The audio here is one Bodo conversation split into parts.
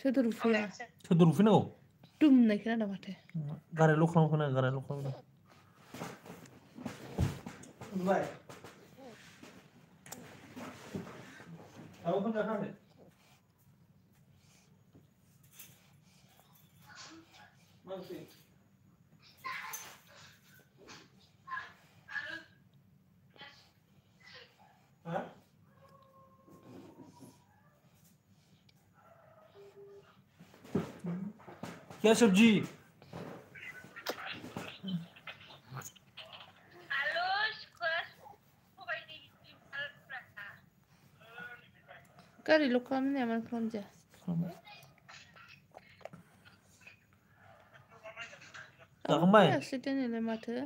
सोर रुफैया सोर रुफैनांगौ दुमनाय खोनादों माथो गारायल' खालामखोना गारायल' खालामदों उन्दुबाय दाबो ओंखाम जाखाङाखै मा ओंख्रि हा क्या सब्जी गारिल' खालामनाया मानो खालामजाया जाखांबाय फैयासै दिनैलाय माथो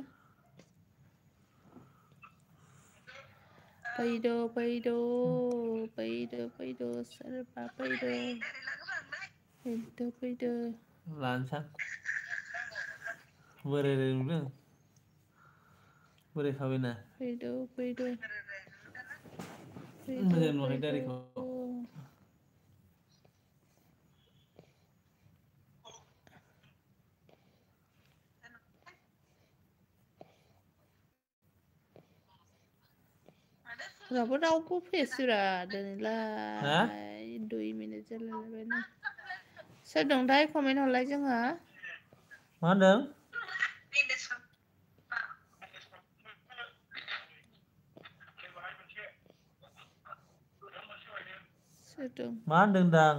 फैद' फैद' फैद' फैद' सोरबा फैद' फैद' फैद' लानोसां बोरै नुदों बोरै खाबायना फैद' फैद' मोजां नुवाखै दारिखौ रावबो रावबो फैयासैब्रा दिनैलाय 2 मिनिट जालायलायबायनो सोर दंथाय कमेन्ट हरलाय जोंहा मा होनदों सोर दं मा होनदों दां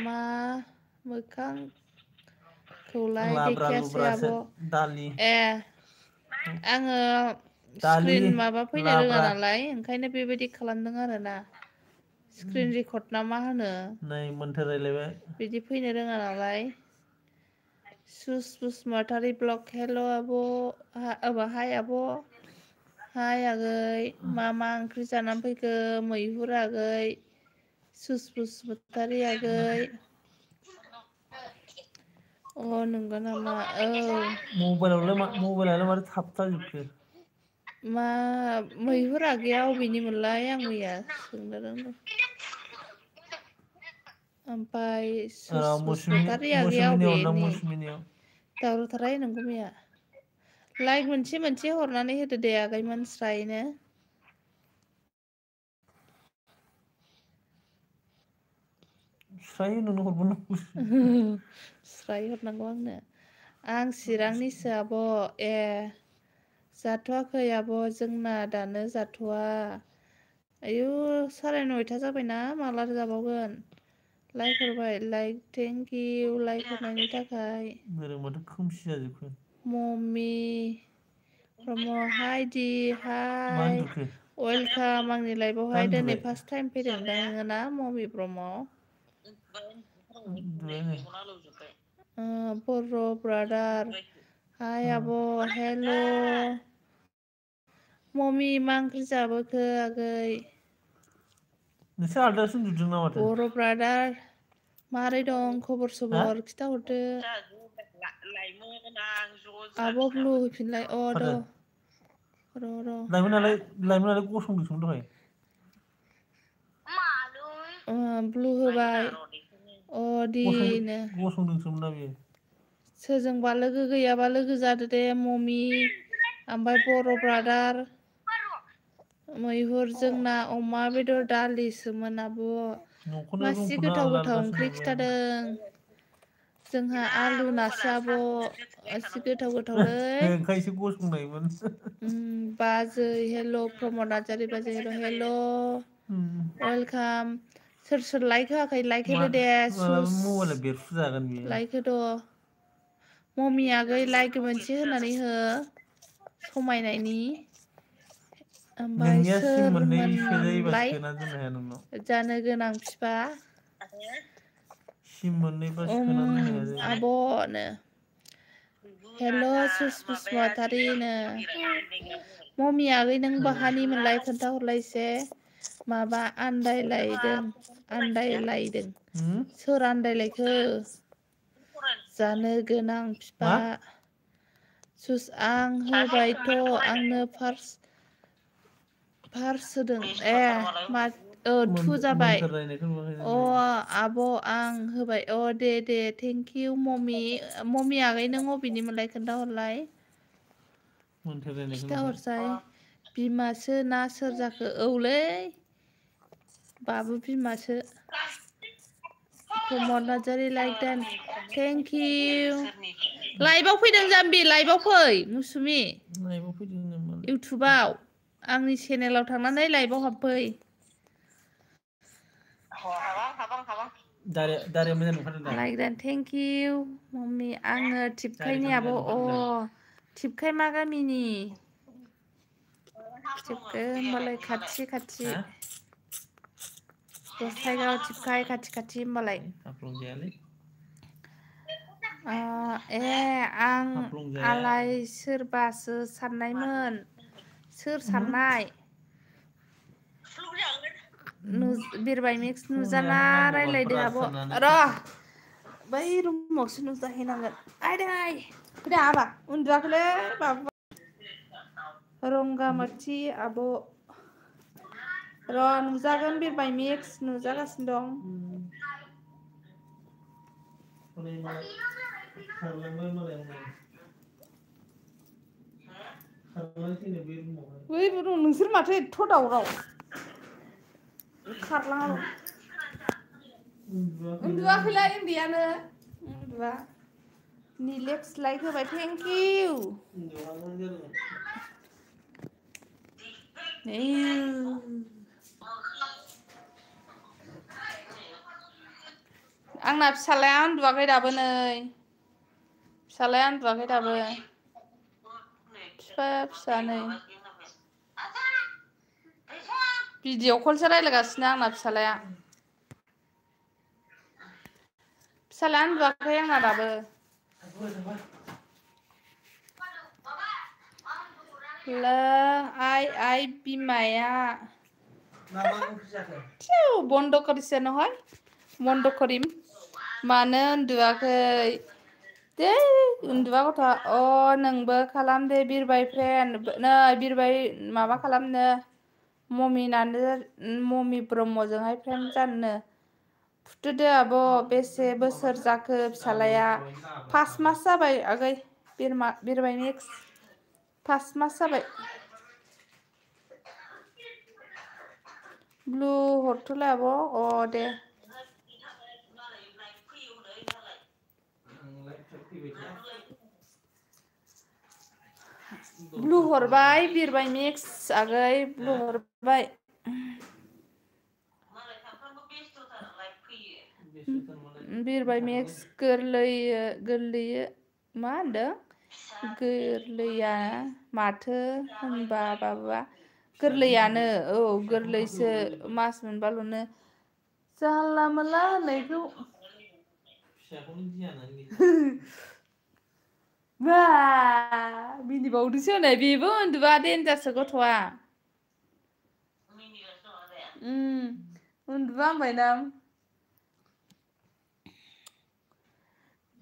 मा मोखांखौलाय लाब्रा देखायासै लुब्रासो आब' दालि ए आङो दालि स्क्रिन माबा फैनो रोङा लाब्रा नालाय ओंखायनो बेबायदि खालामदों आरोना स्क्रिन रेकर्ड ना मा होनो नै मोन्थोर रायलायबाय बिदि फैनो रोङा नालाय सुस बसुमतारी ब्लग हेल' आब' हाय आब' हाय आगै मा ओंख्रि जानानै फैखो मैहुर आगै सुस बसुमतारी आगै अ नंगौ नामा औ मबाइलालाय माथो थाबथाजोबखो मा मैहुर आगैया अबेनिमोनलाय आं मैया सोंनो रोंदों ओमफ्राय सुस बसुमतारी आगैया मौसुमिनियाव हरदां अबेनि मौसुमिनियाव दावरावथारहाय नोंगौ मैया लाइक मोनसे हरनानै होदो दे आगैमोन स्रायनो स्राय नोंनो हरबावनांगौ स्राय हरनांगौ आं चिरांनिसो आब' ए जाथ'वाखै आब' जोंना दानो जाथ'वा आयु 9:30 जाबायना माला जाबावगोन लाइक हरबाय लाइक थेंक इउ लाइक हरनायनि थाखाय गोरोंबाथ' खोमसि जाजोबखो मम्मि ब्रह्म हाय दि मा हाय उन्दुखो वेलकाम आंनि दा लाइफआवहाय दिनै उन्दुबाय फार्स्ट टाइम फैदोंदां नोङो ना मम्मि ब्रह्म उन्दुबाय बर' ब्रादार हाय आब' हेल' मम्मि मा ओंख्रि जाबोखो आगै नोंसोर आलदासो उन्दुदों ना माथो बर' ब्रादार मारै दं खबर हा सबर खिथाहरदो आब' ब्लु होफिनलाय माथो र' लाइमोनालाय गसंदोंसोमोन दहाय ब्लु होबाय दिनो गसंदोंसोमोन ना बियो सोरजोंबा लोगो गैयाबा लोगो जादो दे ममि ओमफ्राय बर' ब्रादार मैहुर जोंना अमा बेदर दालिसोमोन आब' न'खौनो मासि रुमखौनो गोथाव आलदा गोथाव आलदासो ओंख्रि नुबाय आं खिथादों जोंहा आलु नासो आब' एसे गोथाव गोथावलै ओंखायसो गसंनायमोन बाजै हेल' प्रमद नार्जारि बाजै हेल' वेलकाम सोर लाइक होआखै लाइक होदो दे मालाबा सुस मबाइला बेरफुजागोन बियो लाइक होद' ममि आगै लाइक मोनसे होनानै हो समायनायनि ओमफ्राय नोंनिया सिम मोननै सोजायोबा सोरमोनलाय सोना दोननो हाया नोंनाव जानो गोनां बिफा सिम मोननैबा सोना दोननो हाया जायो आब'नो हेल' सुस बसुमतारिनो ममि आगै नों बाहानि मोनलाय खोन्थाहरलाय एसे माबा आन्दायलायदों सोर आन्दायलायखो जानो गोनां बिफा मा सुस आं होबायथ' आंनो फार्स्ट होदों 2 जाबाय मोनथारनायखौ आब' आं होबाय दे थेंक इउ मम्मी आगै नों अबेनिमोनलाय खोन्थाहरलाय खिथाहरसाय बिमासो ना सोर जाखो औलै बाबु बिमासो प्रमद नार्जारि लाइक देन थेंक इउ लाइभआव फैदों जाम्बि लाइभआव फै मुसुमि इउटुबाव आंनि चेनेलाव थांनानै लाइभआव हाबफै लाइक देन थेंक इउ मम्मी आङो टिपखायनि आब' टिपखाय मा गामिनि टिपखाय होमबालाय खाथि गसाइगाव टिपखाय खाथि होमबालाय आं आलाय सोरबासो साननायमोन सोर साननाय बिरबाय मिक्स नुजाना रायलायदो आब' र' बै रुमावसो नुजाहैनांगोन आइदै फैदो आबा उन्दुआखैलै बाबु रंगामाथि आब' र' नुजागोन बिरबाय मिक्स नुजागासिनो दं नोंसोर माथो एथ' दावराव खारलाङा उन्दुआखैलाय उन्दैयानो उन्दुआ निलेक्स लाइक होबाय थेंक इउ आंना फिसालाया उन्दुआखै दाबो नै फिसालाया उन्दुआखै दाबो फिसा नै भिडिअ कलसो रायलायगासिनो आंना फिसालाया उन्दुआखै आंना दाबो आइ बिमाया बन्द करिছে নহয় बन्द करिम मानो उन्दुआखै दे उन्दुआ गथ'आ नोंबो खालाम दे बिरबाय फ्रेन्ड नै बिरबाय माबा खालामनो मम्मी ब्रह्मजोंहाय फ्रेन्ड जानोनो फुथुदो आब' बेसे बोसोर जाखो फिसालाया 5 मास जाबाय आगै बिरबाय मिक्स 5 मास जाबाय ब्लु हरथ'लाय आब' दे ब्लु हरबाय बिरबाय मिक्स आगै ब्लु हरबाय बिरबाय मिक्स गोरलैयो मा होनदों गोरलैया माथो होनबा बाबुआ गोरलैयानो गोरलैसो मास मोनबाल'नो जानला मोनला होननायखौ बा मिनिबावदोसो नै बेबो उन्दुआ देनजारसो गथ'आ उन्दुआ होनबायना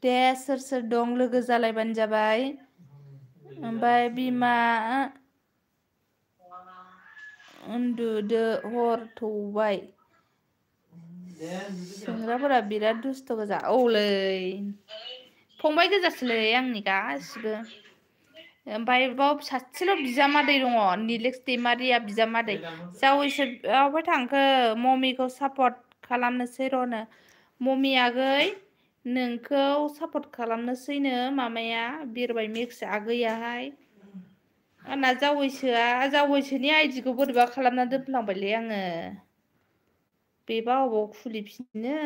दे सोर दं लोगो जालायबानो जाबाय ओमफ्राय बिमा उन्दुदो हर थौबाय सेंग्राफोरा बिराद दुस्थ' गोजा औलै फंबाय गोजासोलै आंनि गासिबो ओमफ्राय बाव सासेल' बिजामादै दङ निलेक्स दैमारिया बिजामादै जावैसो अबावहाय थांखो मम्मिखौ सापर्ट खालामनोसै र'नो मम्मी आगै नोंखौ सापर्ट खालामनोसैनो मामाया बिरबाय मिक्स आगैयाहाय आंना जावैसोनि आइडिखौ बोरैबा खालामना दोनफ्लांबायलै आङो बेबा अबाव खुलिफिननो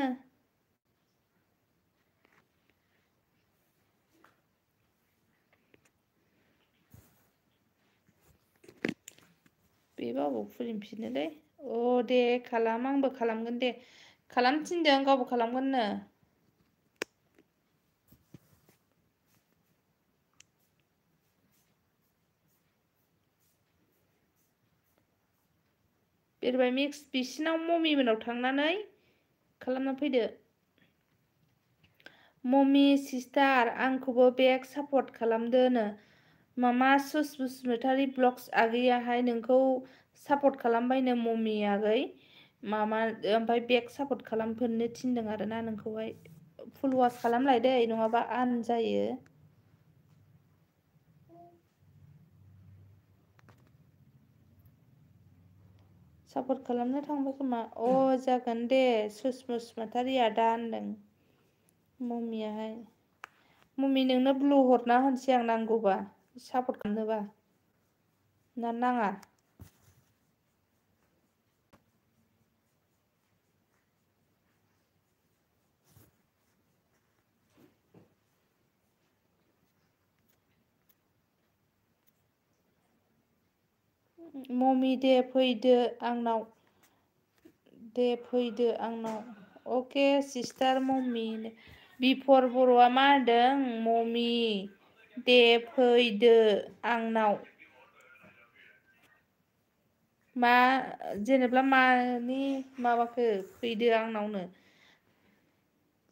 बेबा अबाव खुलिफिननोलै दे खालाम आंबो खालामगोन दे खालाम थिनदों गावबो खालामगोननो बिरबाय मिक्स बिसिनाव मम्मी मोनाव थांनानै खालामना फैदो मम्मी सिस्टार आंखौबो बेक सापर्ट खालामदोनो मामा सुस बसुमतारी ब्लग्स आगैयाहाय नोंखौ सापर्ट खालामबायनो मम्मी आगै मामा ओमफ्राय बेक सापर्ट खालामफिननो थिनदों आरोना नोंखौहाय फुल वास खालामलाय दै नङाबा आन जायो सापर्ट खालामनो थांबाय खोमा जागोन दे सुसमातारिया दा होनदों मम्मियाहाय मम्मी नोंनो ब्लु हरना होनसै आं नांगौबा सापर्ट खालामनोबा ना नाङा मम्मी दे फैदो आंनाव अके सिस्टार मम्मी बिफर बर'आ मा होनदों मम्मी दे फैदो आंनाव मा जेनेबा मानि माबाखो फैदो आंनावनो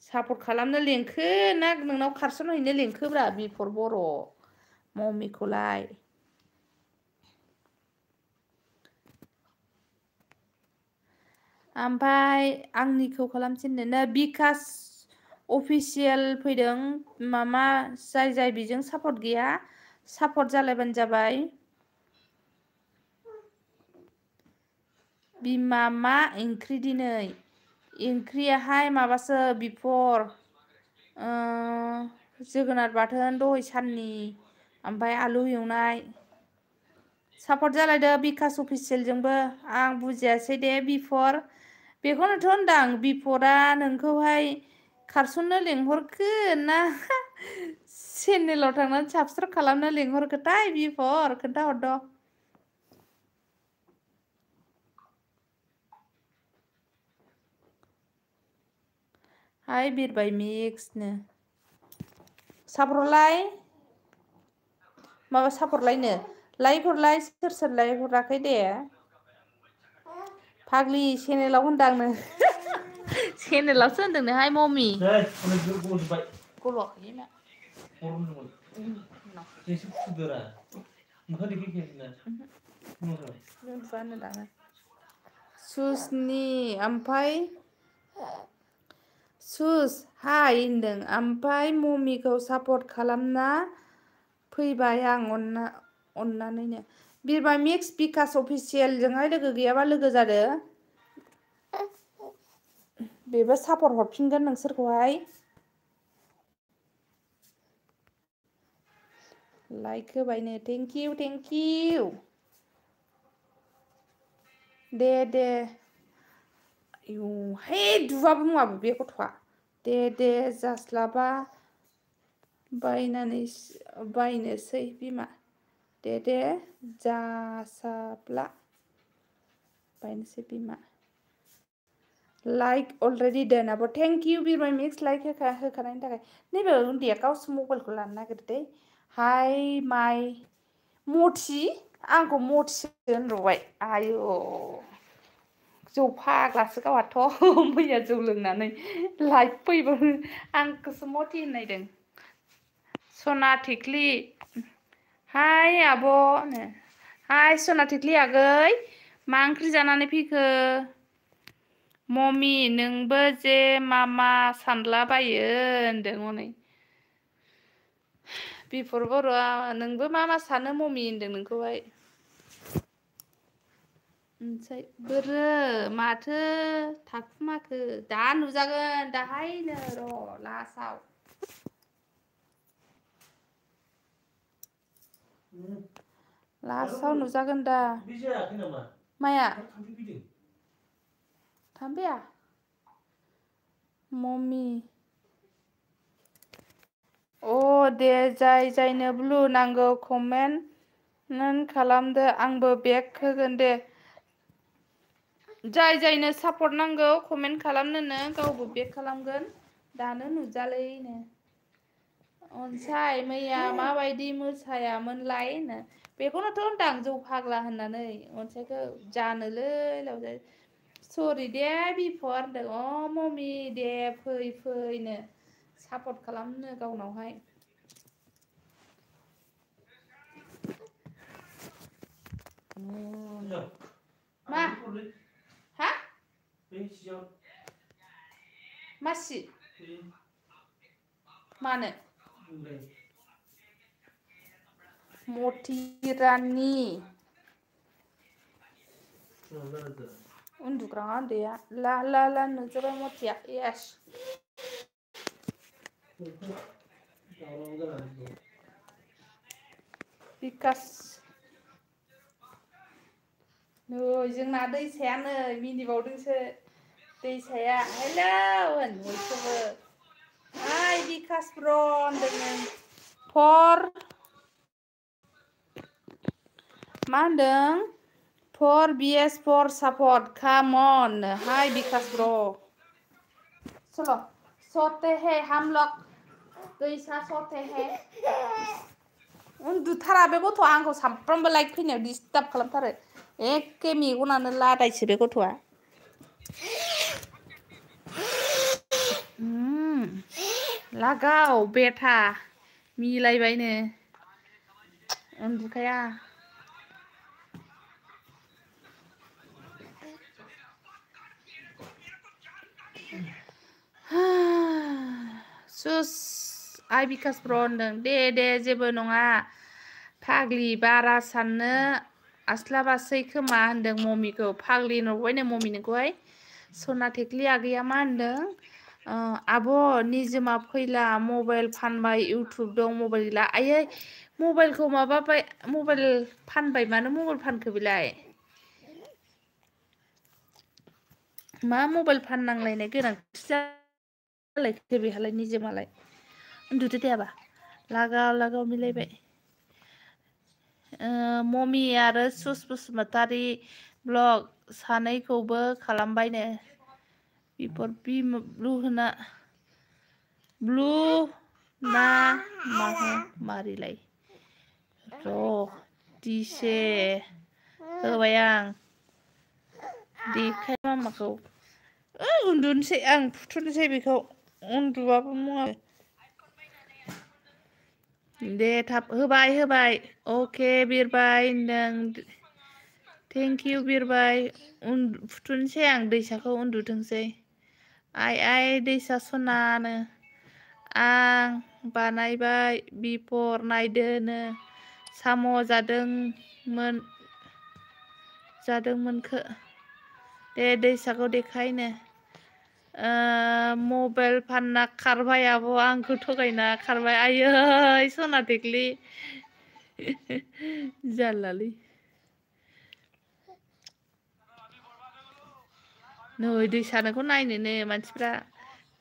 सापर्ट खालामनो लेंखो ना नोंनाव खारसनहैनो लेंखोब्रा बिफर बर' मम्मीखौलाय ओमफ्राय आंनिखौ खालामफिननो बिकास अफिसियेल फैदों मामा जाय बेजों सापर्ट गैया सापर्ट जालायबानो जाबाय बिमा मा ओंख्रि दिनै ओंख्रियाहाय माबासो बिफर जोगोनार बाथोन दहाय साननि ओमफ्राय आलु एवनाय सापर्ट जालायदो बिकास अफिसियेलजोंबो आं बुजियासै दे बिफर बेखौनोथ' होनदां बिफरा नोंखौहाय खारसननो लेंहरखो ना चेनेलाव थांनानै साबसक्राइब खालामनो लेंहरखोथाय बिफर खोन्थाहरद' हाय बिरबाय मिक्सनो सापर्टलाय माबा सापर्टलायनो लाइक हरलाय सोर लाइक हराखै दे फाग्लि चेनेलाव होनदांनो चेनेलावसो होनदोंनोहाय मम्मी गल'आखै मा सुसनि ओमफ्राय सुस हाय होनदों ओमफ्राय मम्मीखौ सापर्ट खालामना फैबाय आं अननानैनो बिरबाय मिक्स बिकास अफिसियेलजोंहाय लोगो गैयाबा लोगो जादो बेबो सापर्ट हरफिनगोन नोंसोरखौहाय लाइक होबायनो थेंक इउ दे आयौ हे दुआबो मुवाबो बे गथ'आ दे जास्लाबा बायनोसै बिमा दे जासाब्ला बायनोसै बिमा लाइक अलरेडि डन आब' थेंक इउ बिरबाय मिक्स लाइक होखानायनि थाखाय नैबे उन्दैया गावसो मबाइलखौ लानो नागिरदों हाय माइ मथि आंखौ मथिसो होनबावबाय आयौ जौ फाग्लासो गावहाथ' मैया जौ लोंनानै लाइक फैबो आंखौसो मथि होननायदों सना थिख्लि हाय आब' हाय सना थिख्लि आगै मा ओंख्रि जानानै फैखो मम्मी नोंबो जे मामा सानलाबायो होनदों हनै बिफर बर'आ नोंबो मा सानो मम्मी होनदों नोंखौहाय ओमफ्राय बोरो माथो थाखुमाखो दा नुजागोन दाहायनो र' लास्टाव नुजागोन दा माया थांफैया मम्मी दे जायनो ब्लु नांगौ कमेन्ट खालामदो आंबो बेग होगोन दे जायनो सापर्ट नांगौ कमेन्ट खालामनोनो गावबो बेग खालामगोन दानो नुजालैनो अनसाय मैया माबायदि मोसायामोनलाय बेखौनोथ' होनदां जौ फाग्ला होननानै अनसायखौ जानोलै लावजाय सरि दे बिफर होनदों मम्मी दे फैनो सापर्ट खालामनो गावनावहाय मा हा Masih. Mana? Motirani. Undukrang ade ya. La nujaba motia. Yes. Because no, जोंना दैसाया नै मिनिबावदोंसो दैसाया हेलौ होनबायसोबो हाय बिकास ब्र होनदों फर मा होनदों फर बिएस फर सापर्ट काम अन हाय बिकास ब्र चलो सोते है हम लोग दैसा सोते है उन्दुथारा बे गथ'आ आंखौ सामफ्रामबो लाइक फैनायाव डिस्टार्ब खालामथारो एखे मेगनानो लादायसो बे गथ'आ लागाव बेटा मिलायबायनो उन्दुखाया सुस आइ बिकास ब्र होनदों दे जेबो नङा फाग्लि बारा साननो आस्लाबासै खोमा होनदों मम्मिखौ फाग्लि नुबायनो मम्मी नोंखौहाय सना थेख्लि आगैया मा होनदों आब' निजोमा फैला मबाइल फानबाय इउटुब दं मबाइल गैला आयै मबाइलखौ माबाबाय मबाइल फानबाय मानो मबाइल फानखो बेलाय मा मबाइल फाननांलायनाय गोनांथि जालायखो बेहालाय निजोमालाय उन्दुदो दे आबा लागाव मिलायबाय मम्मी आरो सुस बसुमतारी ब्लग सानैखौबो खालामबायनो बिफोर ब्लु ना मारिलाय र' दिसे होबाय आं देखाय मामाखौ उन्दुनोसै आं फुथुनोसै बेखौ उन्दुबाबो मुङा दे थाब होबाय अके बिरबाय होनदों थेंक इउ बिरबाय फुथुनोसै आं दैसाखौ उन्दुथोंसै आइ दैसा सनानो आं बानायबाय बिफर नायदोनो साम' जादोंमोनखो दे दैसाखौ देखायनो मबाइल फानना खारबाय आब' आंखौ थगायना खारबाय आयै सना थेख्लि जारलालै नै दैसानोखौ नायनोनो मानसिफ्रा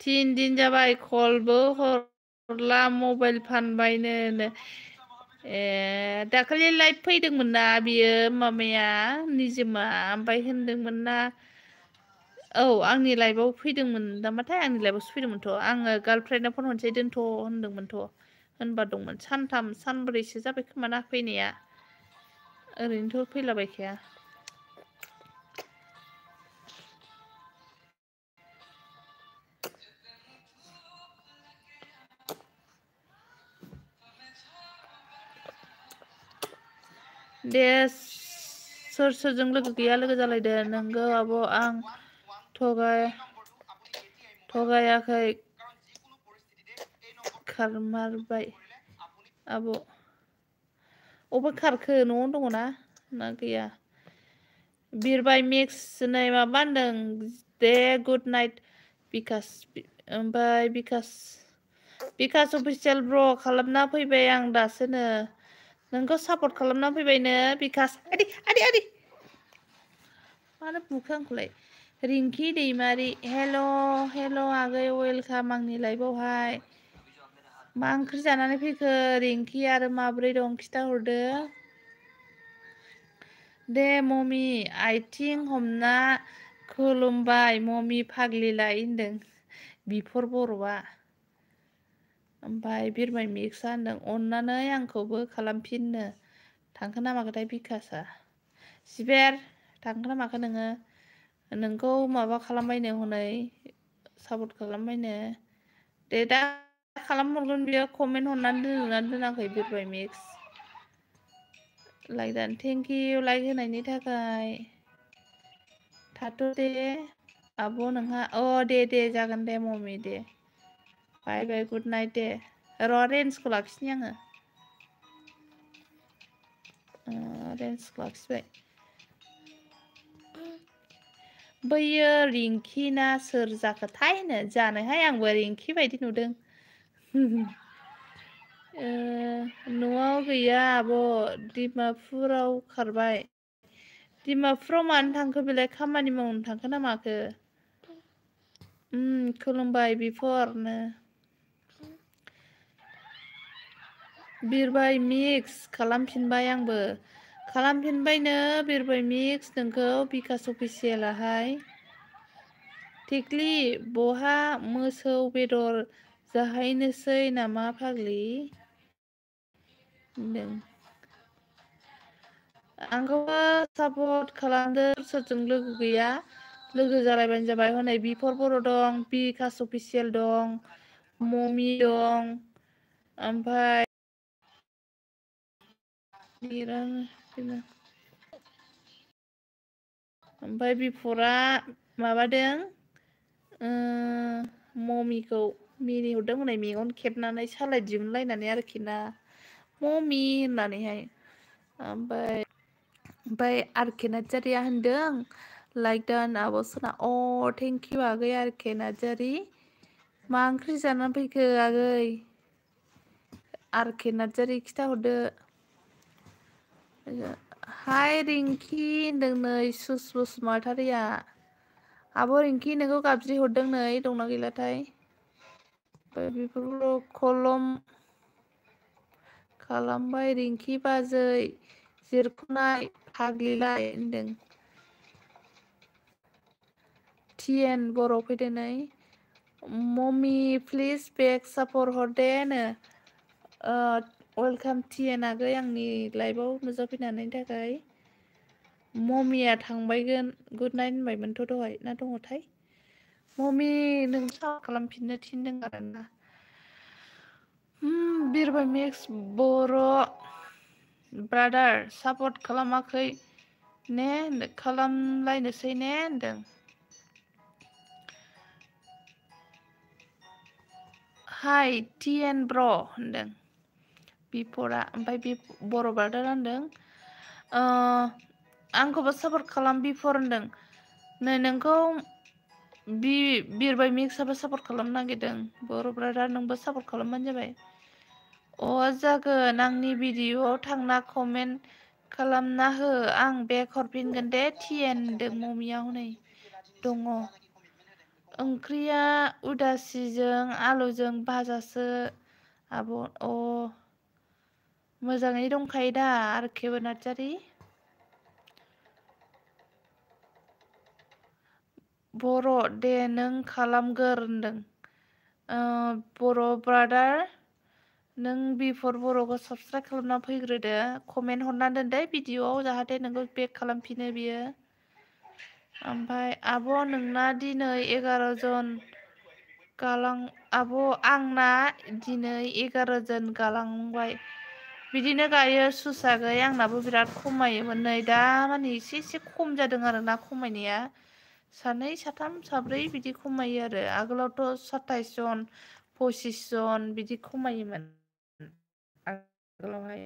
3 दिन जाबाय कलबो हरला मबाइल फानबायनो दाखालि लाइभ फैदोंमोन ना बियो मामाया निजोमा ओमफ्राय होनदोंमोन ना औ आंनि लाइभआव फैदोंमोन नामाथाय आंनि लाइभआवसो फैदोंमोनथ' आङो गार्लफ्रेन्डनाव फन हरसै दोनथ' होनदोंमोनथ' होनबा दंमोन सानब्रैसो जाबाय खोमा ना फैनाया ओरैनोथ' फैलाबायखाया दे सोरजों लोगो गैया लोगो जालायदो नोंगौ आब' आं थगायाखै खारमारबाय आब' अबे खारखो न'आवनो दङ ना गैया बिरबाय मिक्स नै माबा होनदों दे गुड नाइट बिकास ओमफ्राय बिकास अफिसियेल ब्र खालामना फैबाय आं दासोनो नोंखौ सापर्ट खालामना फैबायनो बिकास आदि मानो बुखो आंखौलाय रिंकि दैमारि हेल' आगै वेलकाम आंनि लाइभआवहाय मा ओंख्रि जानानै फैखो रिंकि आरो माब्रै दं खिथाहरदो दे मम्मी आइथिं हमना खुलुमबाय मम्मी फाग्लिलाय होनदों बिफर बर'आ ओमफ्राय बिरबाय मिक्सआ होनदों अननानै आंखौबो खालामफिननो थांखो ना माखोथाय बिकासआ सिबेर थांखो ना माखो नोंखौ माबा खालामबायनो हनै सापर्ट खालामबायनो दे दा खालामहरगोन बियो कमेन्ट हरनानै दोनाखै बिरबाय मिक्स लाइक दान थेंक इउ लाइक होनायनि थाखाय थाथ' दे आब' नोंहा दे जागोन दे मम्मी दे बाय बाय गुड नाइट दे र' रेन्जखौ लाखिनि आङो रेन्जखौ लाखिबाय बैयो रिंकि ना सोर जाखोथायनो जानोहाय आंबो रिंकि बायदि नुदों न'आव गैया आब' डिमापुराव खारबाय डिमापुराव मानो थांखो बेलाय खामानि मावनो थांखो ना माखो खुलुमबाय बिफरनो बिरबाय मिक्स खालामफिनबाय आंबो खालामफिनबायनो बिरबाय मिक्स नोंखौ बिकास अफिसियेलाहाय थिख्लि बहा मोसौ बेदर जाहैनोसै नामा फाग्लि होनदों आंखौबो सापर्ट खालामदो सोरजों लोगो गैया लोगो जालायबानो जाबाय हनै बिफर बर' दं बिकास अफिसियेल दं ममि दं ओमफ्राय ओमफ्राय बिफरा माबादों ममिखौ मिनिहरदों हनै मेगन खेबनानै सालाय दिहुनलायनानै आरोखि ना ममि होननानैहाय ओमफ्राय आरके नार्जारिया होनदों लाइक डान आब' सना थेंक इउ आगै आरके नार्जारि मा ओंख्रि जानानै फैखो आगै आरके नार्जारि खिथाहरदो हाय रिंकि होनदों नै सुस बसुमतारिया आब' रिंकि नोंखौ गाबज्रि हरदों नै दंना गैलाथाय बेफोरखौ खलम खालामबाय रिंकि बाजै जिरख'नाय फाग्लिलाय होनदों टिएन बर' फैदो नै मम्मी प्लिज बेक सापर्ट हरदेनो वेलकाम टिएन आगै आंनि लाइभआव नुजाफैनायनि थाखाय मम्मिया थांबायगोन गुड नाइट होनबायमोनथ' दहाय ना दङथाय मम्मी नों सापर्ट खालामफिननो थिनदों आरोना बिरबाय मिक्स बर' ब्रादार सापर्ट खालामाखै ने खालामलायनोसै ने होनदों हाय टिएन ब्र होनदों बिफरा ओमफ्राय बे बर' ब्रादार होनदों आंखौबो सापर्ट खालाम बिफर होनदों नै नोंखौ बिरबाय मिक्सआबो सापर्ट खालामनो नागिरदों बर' ब्रादार नोंबो सापर्ट खालामबानो जाबाय जागोन आंनि भिडिअआव थांना कमेन्ट खालामना हो आं बेक हरफिनगोन दे टिएन होनदों ममिया हनै दङ ओंख्रिया उदासिजों आलुजों भाजासो आब' मोजाङै दंखायो दा आरके नार्जारि बर' दे नों खालामगोर होनदों बर' ब्रादार नों बिफर बर'खौ साबसक्राइब खालामना फैग्रोदो कमेन्ट हरना दोन दे भिडिअआव जाहाथे नोंखौ बेक खालामफिनो बियो ओमफ्राय आब' नोंना दिनै 11 जन गालां आब' आंना दिनै 11 जन गालांबाय बिदिनो गायो सुसागै आंनाबो बिराद खमायोमोन नै दा माने एसे खम जादों आरो ना खमायनाया सानै साथाम साब्रै बिदि खमायो आरो आगोलावथ' 27 जन 25 जन बिदि खमायोमोन आगोलावहाय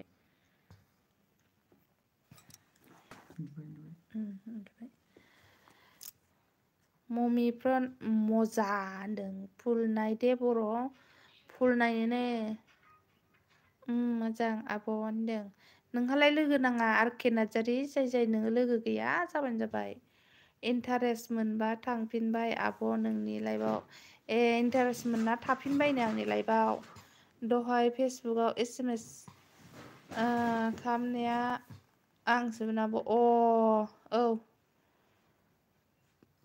ममिफ्रा मजा होनदों फुल नाय दे बर' फुल नायनो ने मोजां आब' होनदों नोंहालाय लोगो नाङा आरके नार्जारि जाय नोङो लोगो गैया जाबानो जाबाय इन्टारेस्ट मोनबा थांफिनबाय आब' नोंनि लाइभआव इन्टारेस्ट मोनना थाफिनबायनो आंनि लाइभआव दहाय फेसबुकआव SMS खालामनाया आंसोमोन आब' औ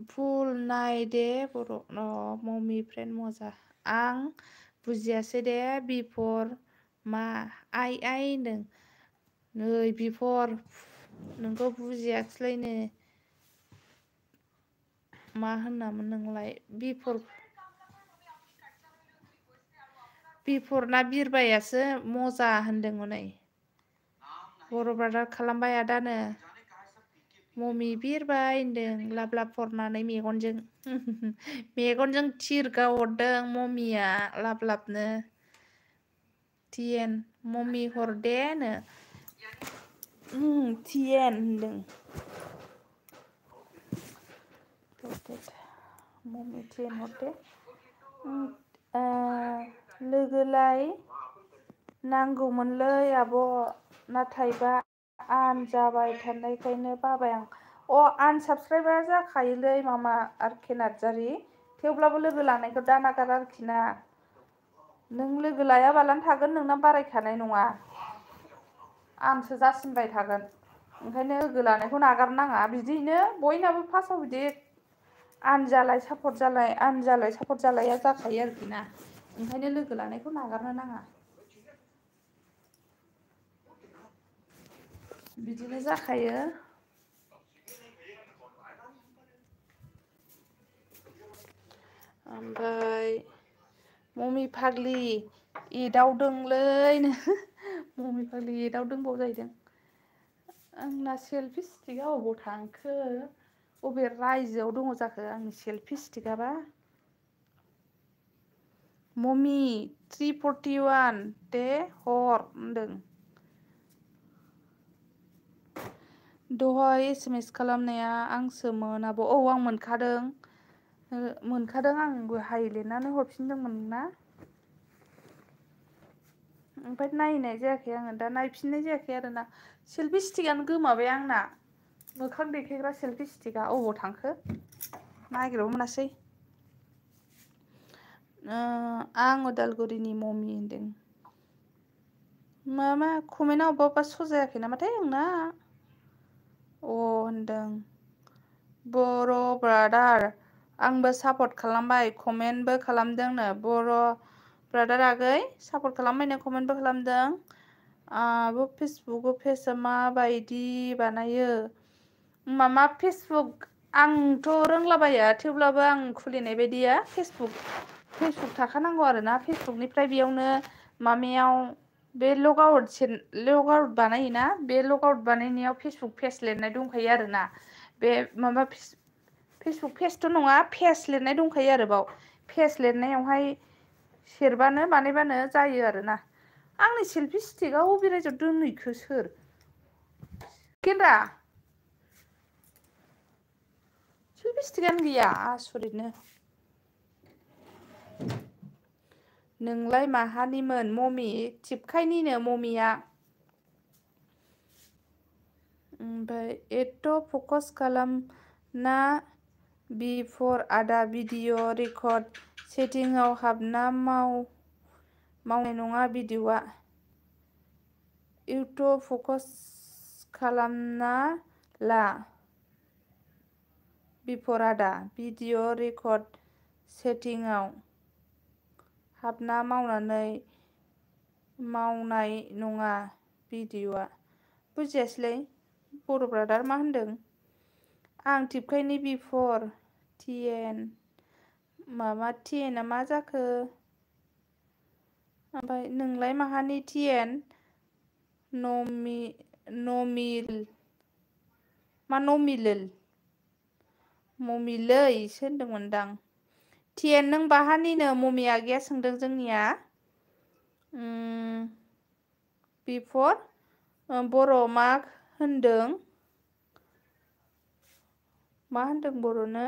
फुल नाय दे बर' मम्मी फ्रेन्ड मजा आं बुजियासै दे बिफर मा आइ होनदों नै बिफर नोंखौ बुजियाखिसैलायनो मा होनामोन नोंलाय बिफरना बिरबायासो मजा होनदों हनै बर' ब्रादार खालामबाय आदानो मम्मी बिरबाय होनदों लाब लाब हरनानै मेगनजों मेगनजों थिरगा हरदों मम्मिया लाब लाबनो टिएन मम्मी हरदेनो टिएन होनदों मम्मी टिएन हरदे लोगोलाय नांगौमोनलै आब' नाथायबा आन जाबाय थानायखायनो बाबाय आं आनसाबस्क्राइबार जाखायोलै मामा आरके नार्जारि थेवब्लाबो लोगो लानायखौ दा नागार आरोखि ना नों लोगो लायाबालानो थागोन नोंना बारायखानाय नङा आनसो जासिनबाय थागोन ओंखायनो लोगो लानायखौ नागारनाङा बिदिनो बयनाबो फार्स्टआव बिदि आनजालाय सापर्ट जालाया जाखायो आरोखि ना ओंखायनो लोगो लानायखौ नागारनो नाङा बिदिनो जाखायो ओमफ्राय मम्मी फाग्लि एदावदोंलै मम्मी फाग्लि एदावदोंबाव जाहैदों आंना सेलफि स्टिकआ अबाव थांखो अबे रायजोआव दङ जाखो आंनि सेलफि स्टिकआबा मम्मी 341 दे हर होनदों दहाय SMS खालामनाया आंसोमोन आब' आं मोनखादों आंबो हाय लिरनानै हरफिनदोंमोन ना ओमफ्राय नायनाय जायाखै आङो दा नायफिननाय जायाखै आरोना सेलफि स्टिकआनो गोमाबाय आंना मोखां देखायग्रा सेलफि स्टिकआ अबाव थांखो नागिरबाबो मोनासै आं उदालगुरिनि मम्मी होनदों मा कमेन्टआ अबेबा श' जायाखै नामाथाय आंना होनदों बर' ब्रादार आंबो सापर्ट खालामबाय कमेन्टबो खालामदोंनो बर' ब्रादार आगै सापर्ट खालामबायनो कमेन्टबो खालामदों फेसबुक पेजआ माबायदि बानायो मामा फेसबुक आंथ' रोंलाबाया थेवब्लाबो आं खुलिनाय बायदिया फेसबुक थाखानांगौ आरोना फेसबुकनिफ्राय बेयावनो मामायाव बे लग आउट बानायोना बे लग आउट बानायनायाव फेसबुक पेज लिरनाय दंखायो आरोना बे माबा फेसबुक पेजथ' नङा पेज लिरनाय दंखायो आरो बाव पेज लिरनायावहाय सेरबानो बानायबानो जायो आरोना आंनि सेलफि स्टिकआ अबे रायजोआव दोनहैखो सोर केनरा सेलफि स्टिकआनो गैया आसरितनो नोंलाय माहानिमोन मम्मी थिबखायनिनो मम्मीया ओमफ्राय एथ' फकास खालामना बिफर आदा भिडिअ रेकर्ड सेटिंआव हाबना मावनाय नङा भिडिअआ इउटुब फकास खालामना ला बिफर आदा भिडिअ रेकर्ड सेटिंआव हाबना मावनाय नङा भिडिअआ बुजियासैलै बर' ब्रादार मा होनदों आं थिबखायनि बिफर टिएन माबा टिएनआ मा जाखो ओमफ्राय नोंलाय माहानि टिएन ममिलैसो होनदोंमोनदां टिएन नों बाहानिनो मम्मी आगैया सोंदों जोंनिया बिफर बर' मा होनदों बर'नो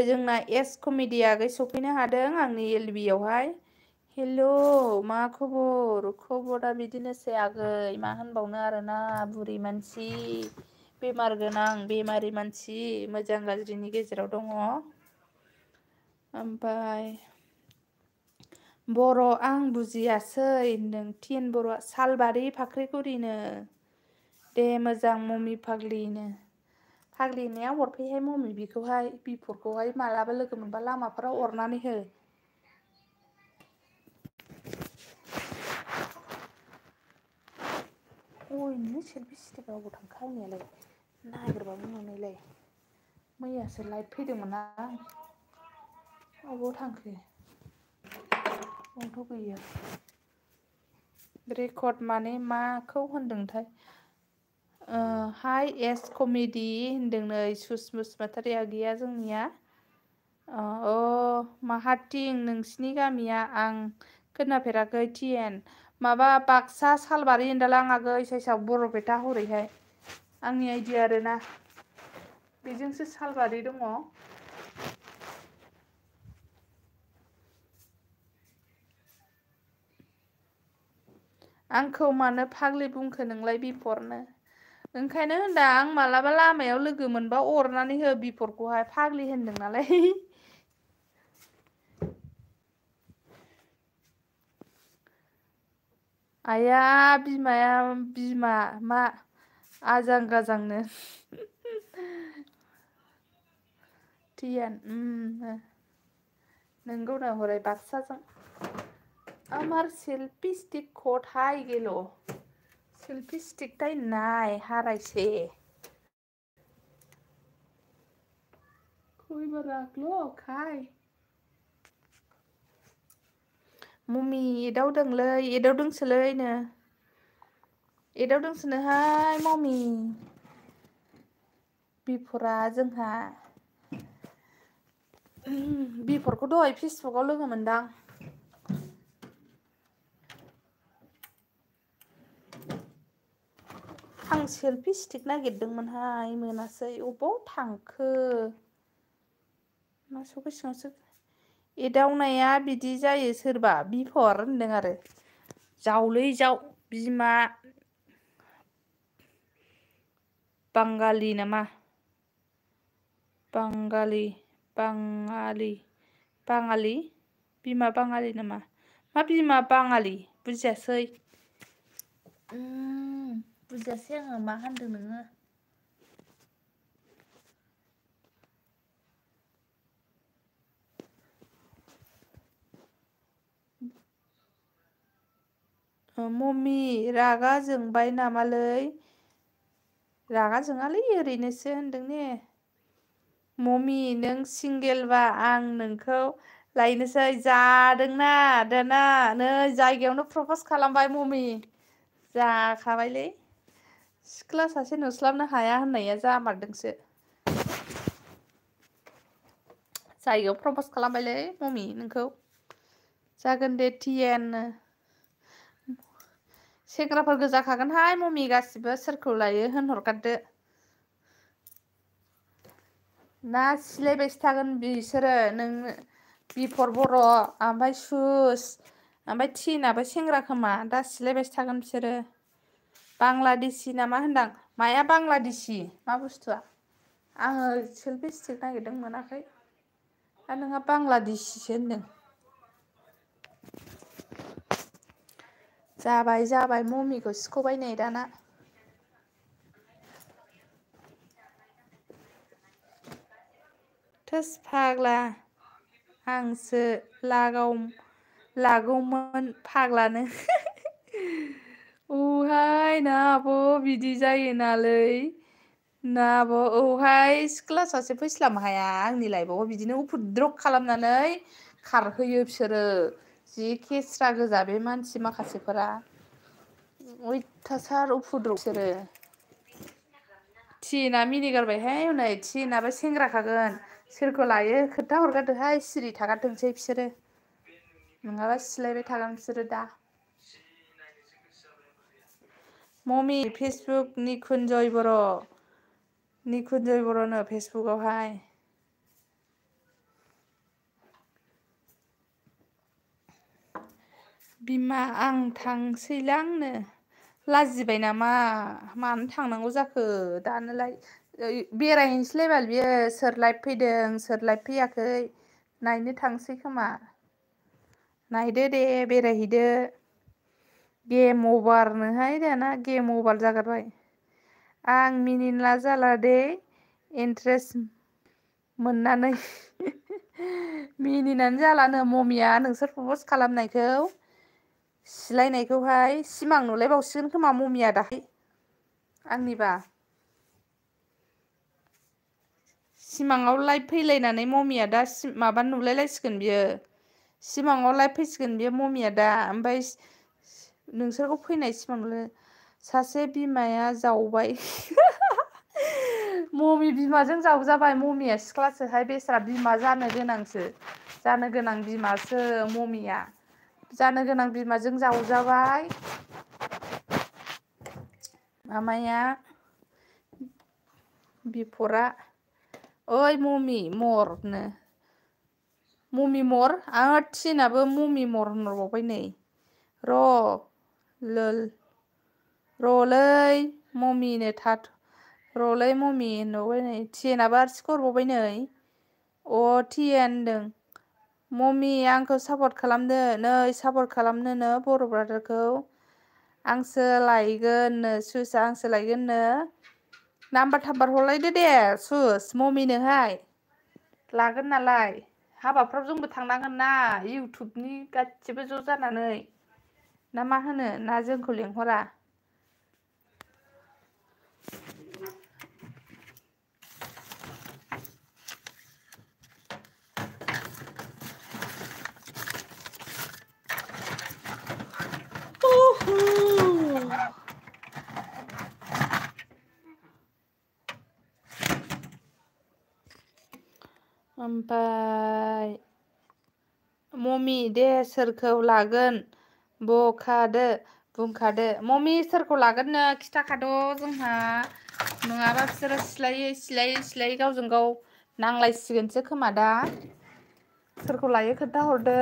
जोंना एस कमेडि आगै सफैनो हादों आंनि एलबियावहाय हेल' मा खबरा बिदिनोसै आगै मा होनबावनो आरोना बुरि मानसि बेमार गोनां बेमारि मानसि मोजां गाज्रिनि गेजेराव दङ ओमफ्राय बर' आं बुजियासै होनदों टिएन बर'आ सालबारि फाख्रिगुरिनो दे मोजां मम्मी फाग्लिनो फाग्लि होननाया हरफैहाय मम्मी बेखौहाय बिफरखौहाय मालाबा लोगो मोनबा लामाफोराव अरनानै हो नों सेलफि स्टिकआ अबाव थांखो आंनियालाय नागिरबाबो मोनैलाय मैयासो लाइट फैदोंमोन आं अबाव थांखो बावथ' गैया रेकर्ड माने माखौ होनदोंथाय हाइ एज कमेडि होनदों नै बसुमतारिया गैया जोंनिया माहाथिं नोंसिनि गामिया आं खोनाफेराखै टिएन माबा बाक्सा सालबारि होनदालां आगै साइसाव बरपेटा हरैहाय आंनि आइडिया आरोना बेजोंसो सालबारि दङ आंखौ मानो फाग्लि बुंखो नोंलाय बिफरनो ओंखायनो होनदा आं मालाबा लामायाव लोगो मोनबा अरनानै हो बिफरखौहाय फाग्लि होनदों नालाय आया बिमा मा आजां गाजांनो टिएन नोंगौनो हरै बाक्साजों আমার সেলফি স্টিক কোথায় গেল সেলফি স্টিকটাই নাই হারাইছে কইবার রাখলো খাই मम्मी एदावदोंसोलैनो एदावदोंसोनोहाय मम्मी बिफरा जोंहा बिफरखौ दहाय फेसबुकाव लोगो मोनदां आं सेलफि स्टिक नागिरदोंमोनहाय मोनासै अबाव थांखो मा सौखैसिङावसो एदावनाया बिदि जायो सोरबा बिफर होनदों आरो जावलै जाव बिमा बांगालि नामा बांगालि बिमा बाङालि नामा मा बिमा बाङालि बुजियासै बुजियासै आङो मा होनदों नोङो मम्मी रागा जोंबाय नामालै रागा जोङालै ओरैनोसो होनदों ने मम्मी नों सिंगेलबा आं नोंखौ लायनोसै जादोंना दाना नै जायगायावनो प्रपस खालामबाय मम्मी जाखाबायलै सिख्ला सासे नुस्लाबनो हाया होननाया जामारदोंसो जायगायाव प्रपस खालामबायलै मम्मी नोंखौ जागोन दे टिएन सेंग्राफोर गोजाखागोनहाय मम्मी गासिबो सोरखौ लायो होनहरगारदो ना सिलायबायसो थागोन बिसोरो नों बिफर बर' ओमफ्राय सुस ओमफ्राय टिनाबो सेंग्रा खोमा दा सिलायबायसो थागोन बिसोरो बांलादेशि नामा होनदां माया बांलादेशि मा बुस्थुआ आङो सेलफि स्टिक नागिरदों मोनाखै दा नोंहा बांलादेशिसो होनदों जाबाय मम्मीखौ सिख'बाय नै दाना थोस फाग्ला आंसो लागौमोन फाग्लानो औहाय ना आब' बिदि जायोनालै ना आब' औहाय सिख्ला सासे फैस्लाबनो हाया आंनि लाइफआव बिदिनो उफुद्रुक खालामनानै खारहोयो बिसोरो जि केस्रा गोजा बे मानसि माखासेफोरा अयथासार उफुद्रुक बिसोरो टिएनआ मिनिगारबायहाय हनै टिएनआबो सेंग्राखागोन सोरखौ लायो खोन्था हरगारदोहाय सिरि थागारथोंसै बिसोरो नङाबा सिलायबाय थागोन बिसोरो दा मम्मी फेसबुक निखुन्जय बर'नो फेसबुकावहाय बिमा आं थांसैलांनो लाजिबाय नामा मानो थांनांगौ जाखो दानोलाय बेरायहैनोसैलाय बाल बियो सोर लाइभ फैदों सोर लाइभ फैयाखै नायनो थांसै खोमा नायदो दे बेरायहैदो गेम अभारनोहाय दाना गेम अभार जागारबाय आं मिनिला जाला दे इन्ट्रेस्ट मोननानै मिनिनानै जालानो मम्मिया नोंसोर प्रपस खालामनायखौ सिलायनायखौहाय सिमां नुलायबावसिगोन खोमा मम्मिया दाहाय आंनिबा सिमाङाव लाइभ फैलायनानै मम्मिया दा माबा नुलायलायसिगोन बियो सिमाङाव लाइभ फैसिगोन बियो मम्मिया दा ओमफ्राय नोंसोरखौ फैनाय सिमां नुलाय सासे बिमाया जावबाय मम्मी बिमाजों जावजाबाय मम्मीया सिख्लासोहाय बेस्रा बिमा जानो गोनां बिमासो मम्मीया जानो गोनां बिमाजों जावजाबाय मामाया बिफरा ओइ मम्मी मरनो मम्मी मर आं थिनाबो मम्मी मर होनहरबावबाय नै र'लै मम्मीनो र'लै मम्मी होनहरबाय नै थिनाबो आरसिखौ हरबावबाय नै थिया होनदों मम्मी आंखौ सापर्ट खालामदो नै सापर्ट खालामनोनो बर' ब्रादारखौ आंसो लायगोननो सुइसआ आंसो लायगोननो नाम्बार थाम्बार हरलायदो दे सुस मम्मीनोहाय लागोन नालाय हाबाफ्राव जोंबो थांनांगोन ना इउटुबनि गासिबो ज' जानानै ना मा होनो ना जोंखौ लेंहरा ओमफ्राय मम्मी दे सोरखौ लागोन बुंखादो मम्मी सोरखौ लागोननो खिथाखाद' जोंहा नङाबा बिसोरो सिलायै गावजों गाव नांलायसिगोनसो खोमा दा सोरखौ लायो खोन्थाहरदो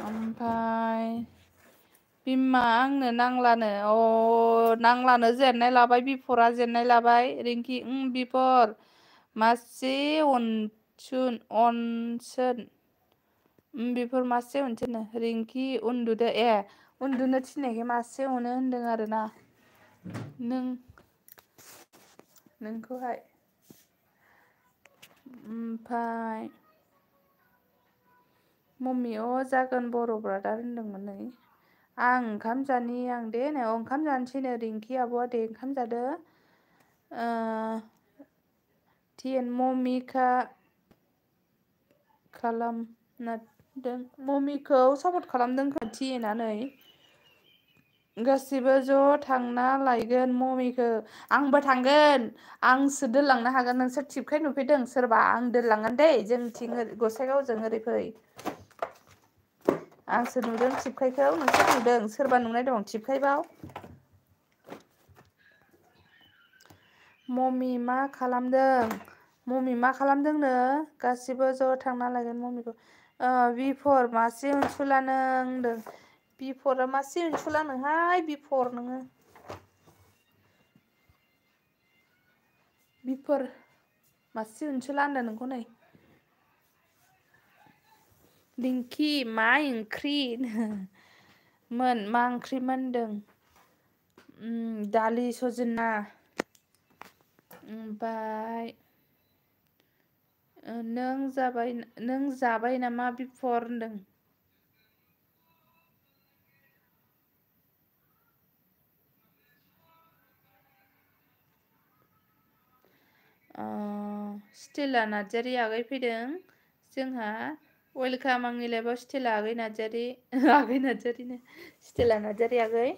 ओमफ्राय बिमा आंनो नांलानो जेननाय लाबाय बिफरा जेननाय लाबाय रिंकि बिफर मासे अनसोन बेफोर मासे अनसोनो रिंकि उन्दुदो उन्दुनो थिननायखाय मासे अनो होनदों आरोना नोंखौहाय ओमफ्राय मम्मी जागोन बर' ब्रादार होनदोंमोन नै आं ओंखाम जानि आं दे नै ओंखाम जानोसैनो रिंकि आब'आ दे ओंखाम जादो थिएन मम्मीखा मम्मीखौ सापर्ट खालामदों थिएनानै गासिबो ज' थांना लायगोन मम्मीखौ आंबो थांगोन आंसो दोनलांनो हागोन नोंसोर थिबखाय नुफैदों सोरबा आं दोनलांगोन दै जोंथिं गसाइगावजों ओरै फै आंसो नुदों थिबखायखौ नोंसोर नुदों सोरबा नुनाय दं थिबखायबाव मम्मी मा खालामदोंनो गासिबो ज' थांना लायगोन मम्मीखौ बिफर मासे अनसुलानो होनदों बिफरा मासे अनसुलानोहाय बिफर नोङो बिफोर मासे अनसुला होनदों नोंखौ नै रिंकि मा ओंख्रि मा ओंख्रि मोनदों दालि सजना ओमफ्राय नों जाबाय नामा बिफर होनदों स्टेला नार्जारि आगै फैदों जोंहा वेलकाम आंनि लाइफआव स्टेला आगै नार्जारिनो स्टेला नार्जारि आगै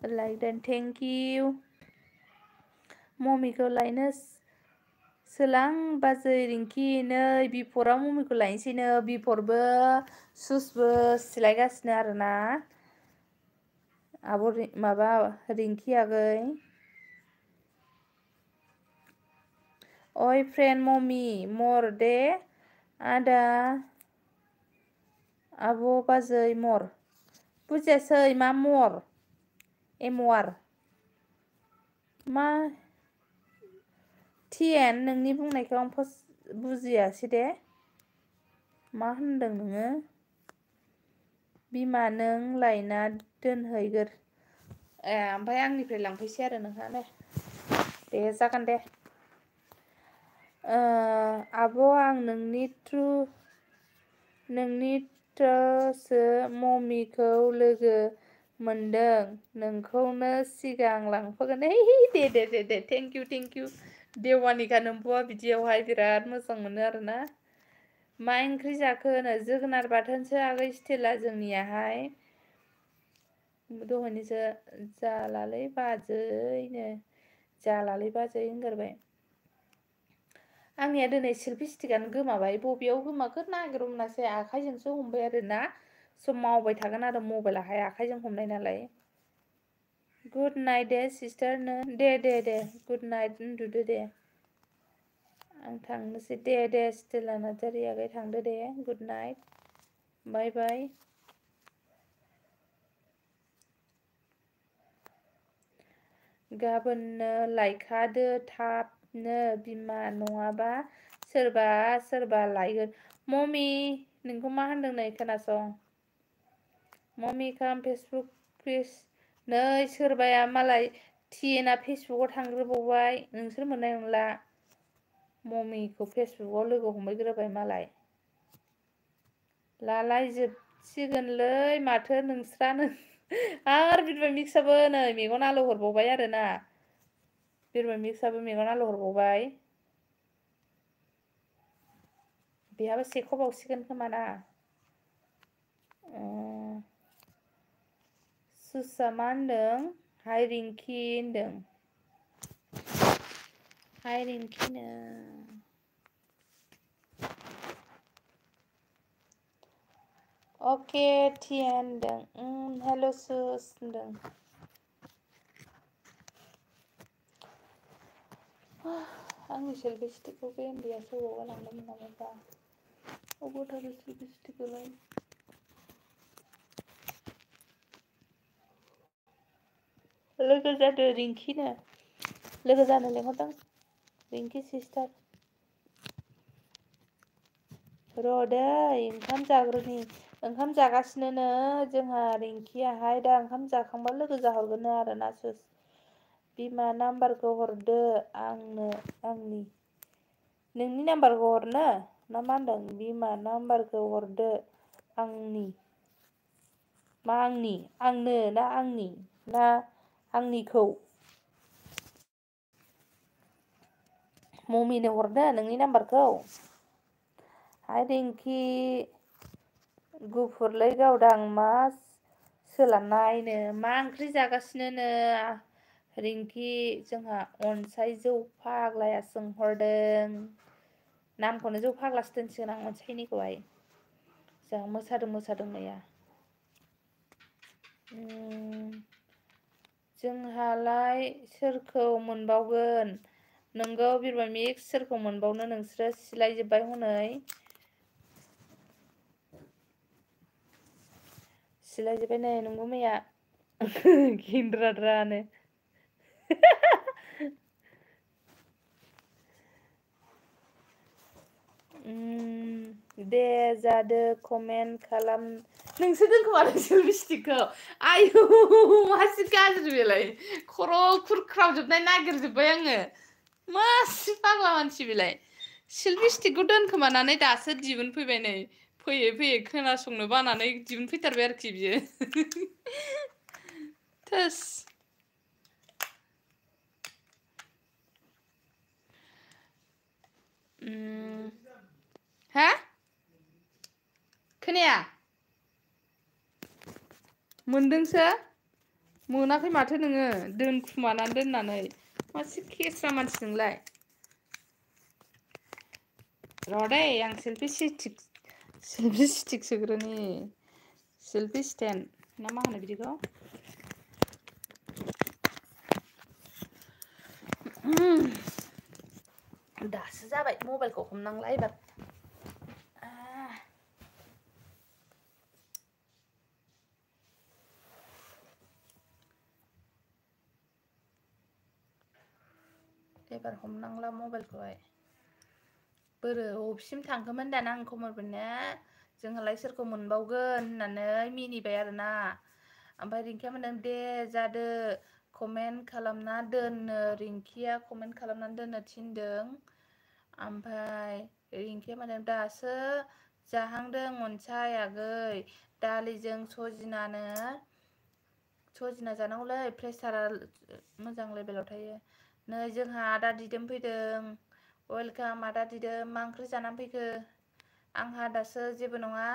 लायदों थेंक इउ मम्मीखौ लायनो सोलां बाजै रिंकि नै बिफरा मम्मीखौ लायनोसैनो बिफरबो सुसबो सिलायगासिनो आरोना आब' माबा रिंकि आगै ओइ फ्रेन्ड मम्मी मर दे आदा आब' बाजै मर बुजियासै मा मर एमवार मा थिएन नोंनि बुंनायखौ आं बुजियासै दे मा होनदों नोङो बिमा नों लायना दोनहैगोर ओमफ्राय आंनिफ्राय लांफैसै आरो नोंहा दे जागोन दे आब' आं नोंनि थ्रुसो मम्मीखौ लोगो मोनदों नोंखौनो सिगां लांफागोन दे थेंक इउ देवानिका नोम्ब'आ बिदियावहाय बिराद मोजां मोनो आरोना मा ओंख्रि जाखो होनो जोगोनार बाथोनसो आगै स्टेला जोंनियाहाय दहायनिसो जालालै बाजैनो जालालै बाजै होनगारबाय आंनिया दिनै सेल्फि स्टिकानो गोमाबाय बबेयाव गोमाखो नागिरनो मोनासै आखाइजोंसो हमबाय आरोना स' मावबाय थागोन आरो मबाइलाहाय आखाइजों हमनाय नालाय गुड नाइट दे सिस्टारनो दे गुड नाइट उन्दुदो दे आं थांनोसै दे स्टेला नार्जारि आगै थांदो दे गुड नाइट बाय बाय गाबोननो लायखादो थाबनो बिमा नङाबा सोरबा लायगोन मम्मी नोंखौ मा होनदों नै खोनासं मम्मी काम फेसबुक प्लिज नै सोरबाया मालाय टिएनआ फेसबुकाव थांग्रोबावबाय नोंसोर मोननाय नंला मम्मीखौ फेसबुकाव लोगो हमहैग्रोबाय मालाय लालायजोबसिगोनलै माथो नोंस्रानो आरो बिरबाय मिक्सआबो नै मेगन आलौ हरबावबाय आरोना बिरबाय मिक्सआबो मेगन आलौ हरबावबाय बेहाबो सेख'बावसिगोन खोमा ना सुसा मा होनदों हाय रिंकि होनदों हाय रिंकिनो अके टिएन होनदों हेल' सुस होनदों आंनि सेल्फि स्टिकखौ बे उन्दैयासो अबाव गालांदोंमोन नामाबा अबाव थाखो सेल्फि स्टिकखौलाय लोगो जादो रिंकिनो लोगो जानो लेंहरदों रिंकि सिस्टार र' दै ओंखाम जाग्रोनि ओंखाम जागासिनोनो जोंहा रिंकियाहाय दा ओंखाम जाखांबा लोगो जाहरगोननो आरोना सुस बिमा नाम्बारखौ हरदो आंनो आंनि नोंनि नाम्बारखौ हरनो ना मा होनदों बिमा नाम्बारखौ हरदो आंनि मा आंनो ना आंनि ना आंनिखौ मम्मिनो हरनो नोंनि नाम्बारखौ हाय रिंकि गुफुरलै गावदां मा सोलानायनो मा ओंख्रि जागासिनोनो रिंकि जोंहा अनसाय जौ फाग्लाया सोंहरदों नामखौनो जौ फाग्लासो दोनसिगोन आं अनसायनिखौहाय जोंहा मोसादों मैया जोंहालाय सोरखौ मोनबावगोन नोंगौ बिरबाय मिक्स सोरखौ मोनबावनो नोंसोरो सिलायजोब्बाय हनै सिलायजोब्बाय नै नंगौ मैया गिन्द्राद्रानो दे जादो कमेन्ट खालाम नोंसो दोनखोमादों सेल्फि स्टिकखौ आयु मासि गाज्रि बेलाय खर' खुरख्रावजोबनाय नागिरजोब्बाय आङो मासि फाग्ला मानसि बेलाय सेल्फि स्टिकखौ दोनखोमानानै दासो दिहुनफैबाय नै फैयै खोनासंनो बानानै दिहुनफैथारबाय आरोखि बियो थोस हा खोनाया मोनदोंसो मोनाखै माथो नोङो दोनखुमानानै दोननानै मासि खेस्रा मानसि नोंलाय र' दै आं सेल्फि स्टिक सोग्रोनि सेल्फि स्टेन्ड ना मा होनो बिदिखौ दासो जाबाय मबाइलखौ हमनांला एबार एबार हमनांला मबाइलखौहाय बोरो अबेसिम थांखोमोन दाना आं खबर मोननाया जोंहालाय सोरखौ मोनबावगोन होननानै मिनिबाय आरोना ओमफ्राय रिंकिया मोनदों दे जादो कमेन्ट खालामना दोननो रिंकिया कमेन्ट खालामनानै दोननो थिनदों ओमफ्राय रिंकिया माने दासो जाहांदों अनसाय आगै दालिजों सजिना जानांगौलै प्रेसारा मोजां लेभेलाव थायो नै जोंहा आदा दिदोम फैदों वेलकाम आदा दिदोम मा ओंख्रि जानानै फैखो आंहा दासो जेबो नङा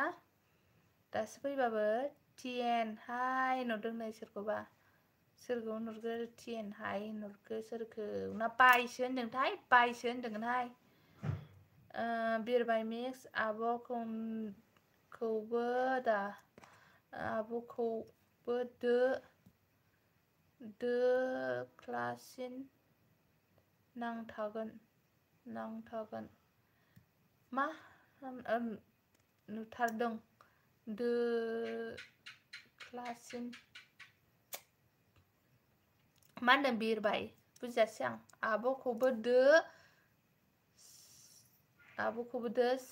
दासो फैबाबो टिएन हाय नुदों नै सोरखौबा सोरखौ नुरगो टिएन हाय नुरगो सोरखौ ना बायसो होनदोंथाय बायसो होनदोंहाय बिरबाय मिक्स आब'खौबो दा आब'खौबो दो क्लासिन नांथागोन मा नुथारदों दो क्लासिन मा होनदों बिरबाय बुजियासै आं आब'खौबो दो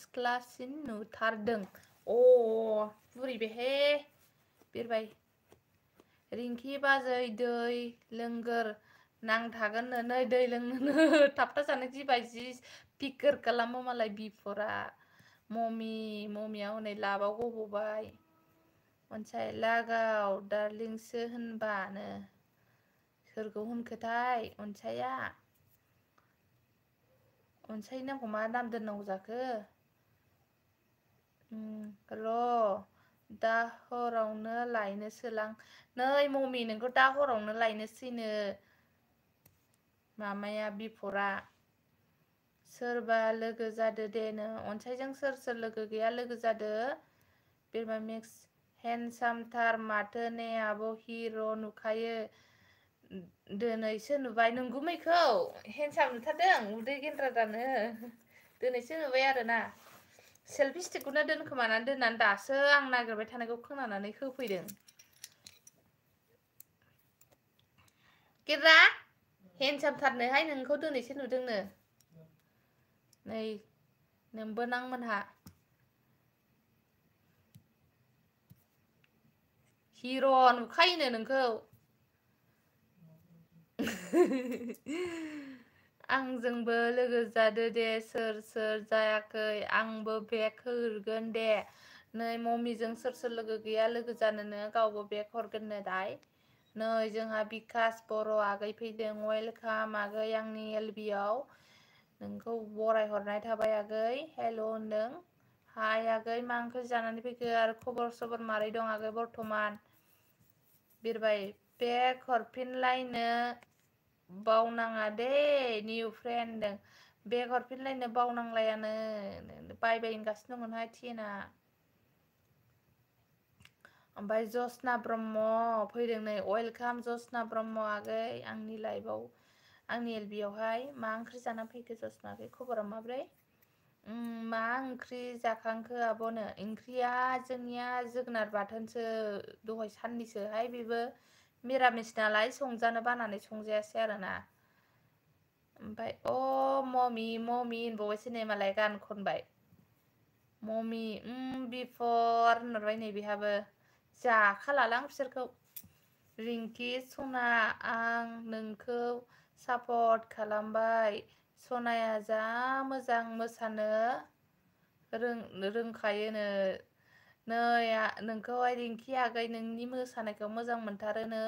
क्लासिन नुथारदों बुरि बेहे बिरबाय रिंकि बाजै दै लोंगोर नांथागोन नै दै लोंनो थाबथा जानो गिबाय जि फिकर खालामो मालाय बिफरा ममिया हनै लाबाव गबोबाय अनसाय लागाव दार्लिंसो होनबानो सोरखौ होनखोथाय अनसाय नामखौ मा नाम दोननांगौ जाखो र' दा हरावनो लायनोसोलां नै ममि नोंखौ दा हरावनो लायनोसैनो मामाया बिफरा सोरबा लोगो जादो दे नो अनसायजों सोर लोगो गैया लोगो जादो बिरबाय मिक्स हेन्डसामथार माथो ने आब' हिर' नुखायो दिनैसो नुबाय नोंगुमैखौ हेन्डसाम नुथारदों उदै गेन्द्रा दानो दिनैसो नुबाय आरोना सेल्फि स्टिकखौनो दोनखोमानानै दोननानै दासो आं नागिरबाय थानायखौ खोनानानै होफैदों गेद्रा हेन्डसामथारनोहाय नोंखौ दिनैसो नुदोंनो नै नोंबोनांमोनहा हिर' नुखायोनो नोंखौ आंजोंबो लोगो जादो दे सोर जायाखै आंबो बेग हरगोन दे नै ममिजों सोर लोगो गैया लोगो जानोनो गावबो बेग हरगोननो दाय नै जोंहा बिकास बर' आगै फैदों वेलकाम आगै आंनि एलबियाव नोंखौ बरायहरनाय थाबाय आगै हेल' होनदों हाय आगै मा ओंख्रि जानानै फैखो आरो खबर सबर मारै दं आगै बर्थमान बिरबाय बेग हरफिनलायनो बावनाङा दे निउ फ्रेन्ड होनदों बेग हरफिनलायनो बावनांलायानो बाय होनगासिनो दंमोनहाय टिएनआ ओमफ्राय जसना ब्रह्म फैदों नै वेलकाम जसना ब्रह्म आगै आंनि लाइभआव आंनि एलबियावहाय मा ओंख्रि जानानै फैखो जसना आगै खबरा माब्रै मा ओंख्रि जाखांखो आब'नो ओंख्रिया जोंनिया जोगोनार बाथोनसो दहाय साननिसोहाय बेबो मिरामिस नालाय संजानो बानानै संजायासै आरोना ओमफ्राय ममि होनबावबायसो नै मालाय गान खनबाय ममि बिफर होनहरबाय नै बेहाबो जाखालालां बिसोरखौ रिंकि सना आं नोंखौ सापर्ट खालामबाय सनाया जा मोजां मोसानो रोंखायोनो नै नोंखौहाय रिंकि आगै नोंनि मोसानायखौ मोजां मोनथारोनो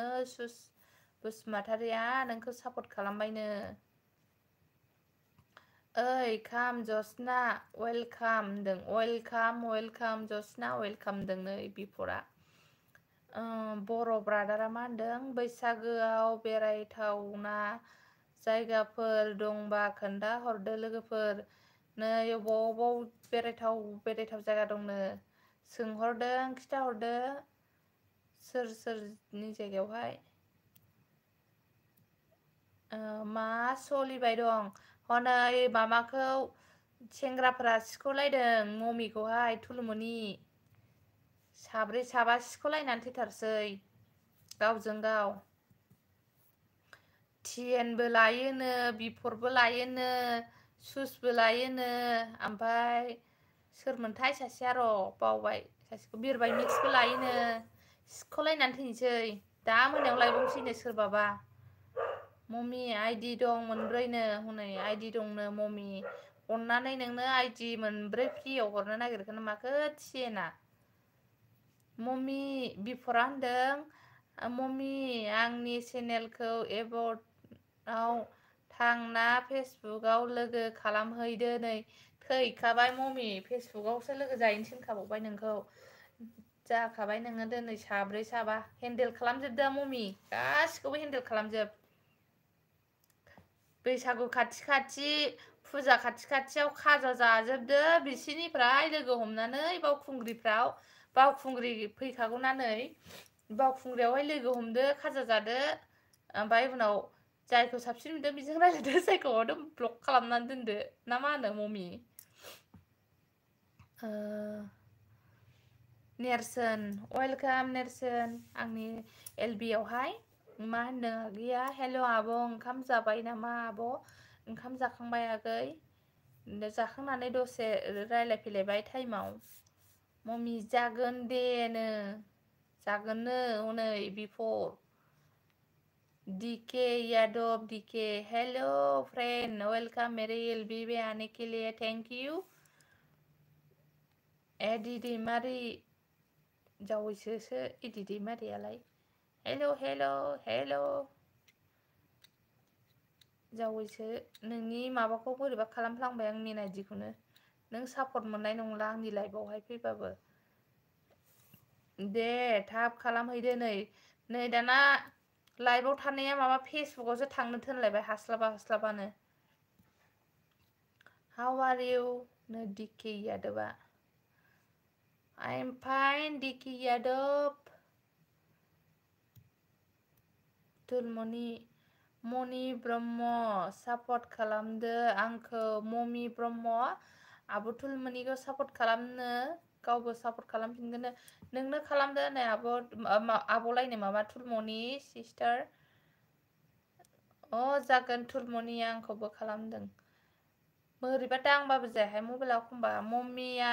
बसुमतारिया नोंखौ सापर्ट खालामबायनो ओइ खाम जसना वेलकाम होनदों वेलकाम जसना वेलकाम होनदों नै बिफरा बर' ब्रादारा मा होनदों बैसागोआव बेरायथावना जायगाफोर दंबा खोन्था हरदो लोगोफोर नै अबाव बेरायथाव जायगा दंनो सोंहरदों खिथाहरदो सोरनि जायगायावहाय मा सोलिबाय दं हनै मामाखौ सेंग्राफोरा सिख'लायदों ममिखौहाय थुलुमनि साब्रै साबा सिख'लायनानै थैथारसै गावजों गाव टिएनबो लायोनो बिफरबो लायोनो सुसबो लायोनो ओमफ्राय सोरमोनथाय सासेया र' बावबाय सासेखौ बिरबाय मिक्सबो लायोनो सिख'लायनानै थैनोसै दा मोनायाव लायबावनोसैनो सोरबाबा ममि आइदि दं मोनब्रैनो हनै आइदि दंनो ममि अननानै नोंनो आइदि मोनब्रै फ्रियाव हरनो नागिरखो ना माखो टिएनआ ममि बिफरा होनदों ममि आंनि चेनेलखौ एबाउटआव थांना फेसबुकआव लोगो खालामहैदो नै फैखाबाय मम्मी फेसबुकआवसो लोगो जाहैनो थिनखाबावबाय नोंखौ जाखाबाय नोङो दिनै साब्रै साबा हेन्डेल खालामजोबदो मम्मी गासिखौबो हेन्डेल खालामजोब बैसागु खाथि खाथि फुजा खाथि खाथियाव खाजा जाजोबदो बिसिनिफ्राय लोगो हमनानै बावखुंग्रि फैखागौना नै बावखुंग्रियावहाय लोगो हमदो खाजा जादो ओमफ्राय उनाव जायखौ साबसिन मोनदों बेजों रायज्लायदो जायखौ माबादों ब्लक खालामनानै दोनदो ना मा होनो मम्मी नेरसोन वेलकाम नेरसोन आंनि एलबियावहाय मा होनदों आगैया हेल' आब' ओंखाम जाबाय नामा आब' ओंखाम जाखांबाय आगै जाखांनानै दसे रायलायफैलायबाय टाइमाव मम्मी जागोन देनो जागोननो हनै बिफर DK Yadav DK hello friend welcome मेरे एलबी में आने के लिए थैंक यू एडी दैमारी जावैसोसो एडी दैमारियालाय हेलो हेलो हेलो जावैसो नोंनि माबाखौ बोरैबा खालामफ्लांबाय आं मिन आइडिखौनो नों सापर्ट मोननाय नंला आंनि लाइफआवहाय फैबाबो दे थाब खालामहैदो नै दाना लाइभआव थानाया माबा फेसबुकआवसो थांनो थोनलायबाय हास्लाबानो हाउ आर इउ नो डीके यादवा I am fine DK Yadav मनि ब्रह्म सापर्ट खालामदो आंखौ ममि ब्रह्म आब' तुलमनिखौ सापर्ट खालामनो गावबो सापर्ट खालामफिनगोन नोंनो खालामदो नै आब'लायनो माबा तुलमनि सिस्टार जागोन तुलमनिया आंखौबो खालामदों बोरैबा दांबाबो जायाहाय मबाइलाव एखमबा मम्मिया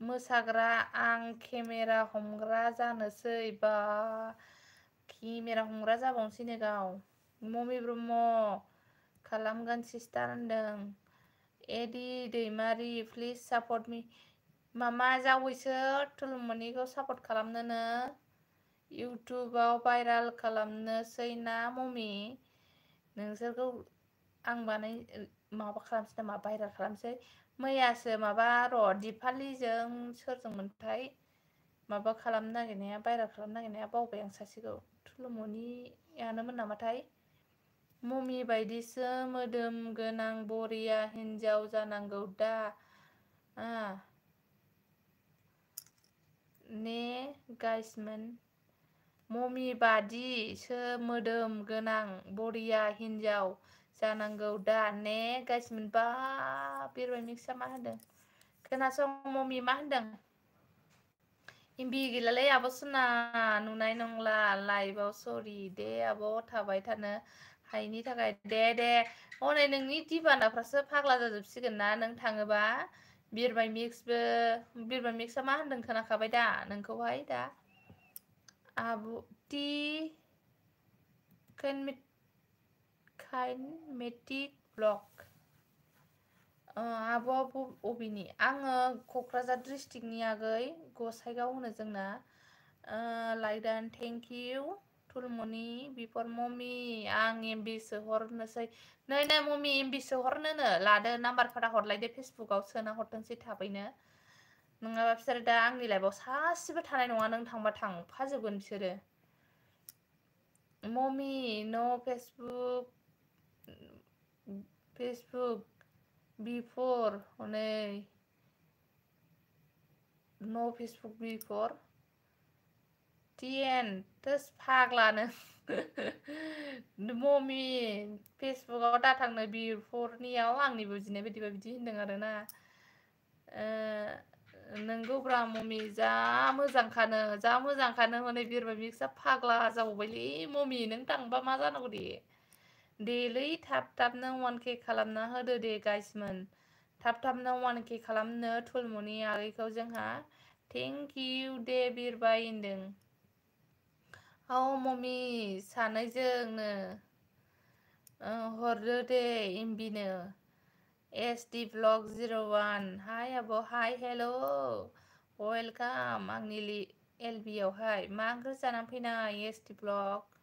मोसाग्रा आं केमेरा हमग्रा जानोसै बा केमेरा हमग्रा जाबावनोसैनो गाव मम्मी ब्रह्म खालामगोन सिस्टार होनदों एडी दैमारि प्लिज सापर्ट मी मामा जावैसो तुलमनिखौ सापर्ट खालामनोनो इउटुबाव भाइराल खालामनोसै ना मम्मी नोंसोरखौ आं माबा खालामसै नामा भाइराल खालामसै मैयासो माबा दिपालिजों सोरजोंमोनथाय माबा खालामनो नागिरनाया भाइराल खालामनो नागिरनाया बावबाय आं सासेखौ तुलमनियानोमोन नामाथाय मम्मी बायदिसो मोदोम गोनां बरिया हिन्जाव जानांगौ दा ने गाइसमोन मम्मी बादिसो मोदोम गोनां बरिया हिन्जाव जानांगौ दा ने गाइसमोन बा बिरबाय मिक्सआ मा होनदों खोनासं मम्मी मा होनदों इम्बि गैलालै आब' सुना नुनाय नंला लाइभआव सरि दे आब' थाबाय थानो हायिनि थाखाय दे हनै नोंनि दिबानाफ्रासो फाग्ला जाजोबसिगोन ना नों थाङोबा बिरबाय मिक्सआ मा होनदों खोनाखाबाय दा नोंखौहाय दा आब' काइनमेटिक ब्लग आब'आ बबेनि आङो क'क्राझार डिस्ट्रिक्टनि आगै गसाइगाव होनो जोंना लाइदान थेंक इउ तुलमनि बिफर मम्मी आं एमबि सोहरनोसै नै मम्मी एमबि सोहरनोनो लादो नाम्बारफोरा हरलायदो फेसबुकआव सोना हरथोंसै थाबैनो नङाबा बिसोरो दा आंनि लाइफआव सासेबो थानाय नङा नों थांबा थांफाजोबगोन बिसोरो मम्मी नो फेसबुक बिफोर हनै नो फेसबुक बिफोर टिएन थोस फाग्लानो मम्मी फेसबुकआव दाथांनो बिफोरनियाव आंनि बुजिनाय बायदिबा बिदि होनदों आरोना नोंगौब्रा मम्मी जा मोजांखानो हनै बिरबाय मिक्सआ फाग्ला जाबावबायलै मम्मी नों थांबा मा जानांगौ देलै थाबनो 1K खालामना होदो दे गाइसमोन थाबनो 1K खालामनो तुलमनि आगैखौ जोंहा थेंक इउ दे बिरबाय होनदों मम्मी सानैजोंनो हरदो दे एमबिनो SD Vlog 01 हाय आब' हाय हेल' वेलकाम आंनि एलबियावहाय मा ओंख्रि जानानै फैनाय SD Vlog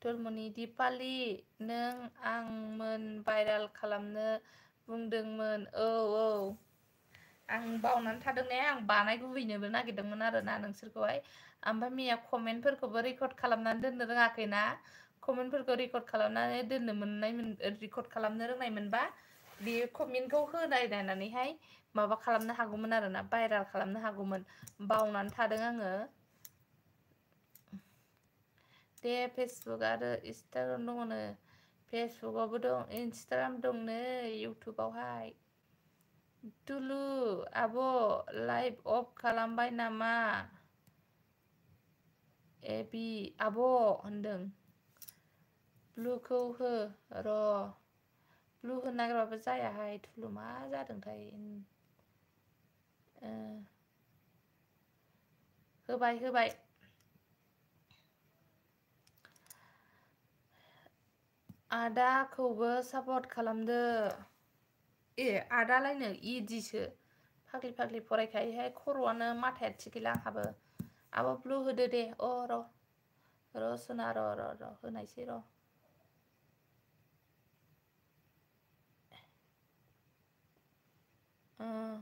तुलमनि दिपालि नों आंमोन भाइराल खालामनो बुंदोंमोन औ आं बावनानै थादों ने आं बानायगुबैनोबो नागिरदोंमोन आरोना नोंसोरखौहाय ओमफ्राय मैया कमेन्टफोरखौबो रेकर्ड खालामनानै दोननो रोङाखैना कमेन्टफोरखौ रेकर्ड खालामनानै दोननो रेकर्ड खालामनो रोंनाय मोनबा बे कमेन्टखौ होनायनानैहाय माबा खालामनो हागौमोन आरोना भाइराल खालामनो हागौमोन बावनानै थादों आङो दे फेसबुक आरो इन्सटाग्राम दङनो फेसबुकआवबो दं इन्सटाग्राम दंनो इउटुबावहाय टुलु आब' लाइभ अफ खालामबाय नामा एबि आब' होनदों ब्लुखौ हो र' ब्लु होनो नागिरबाबो जायाहाय टुलु मा जादोंथाय होबाय आदाखौबो सापर्ट खालामदो ए आदालायनो इदिसो फाग्लि फरायखायोहाय खर'आनो माथाया थिग गैला आंहाबो आब' ब्लु होदो दे र' सना र' होनायसै र'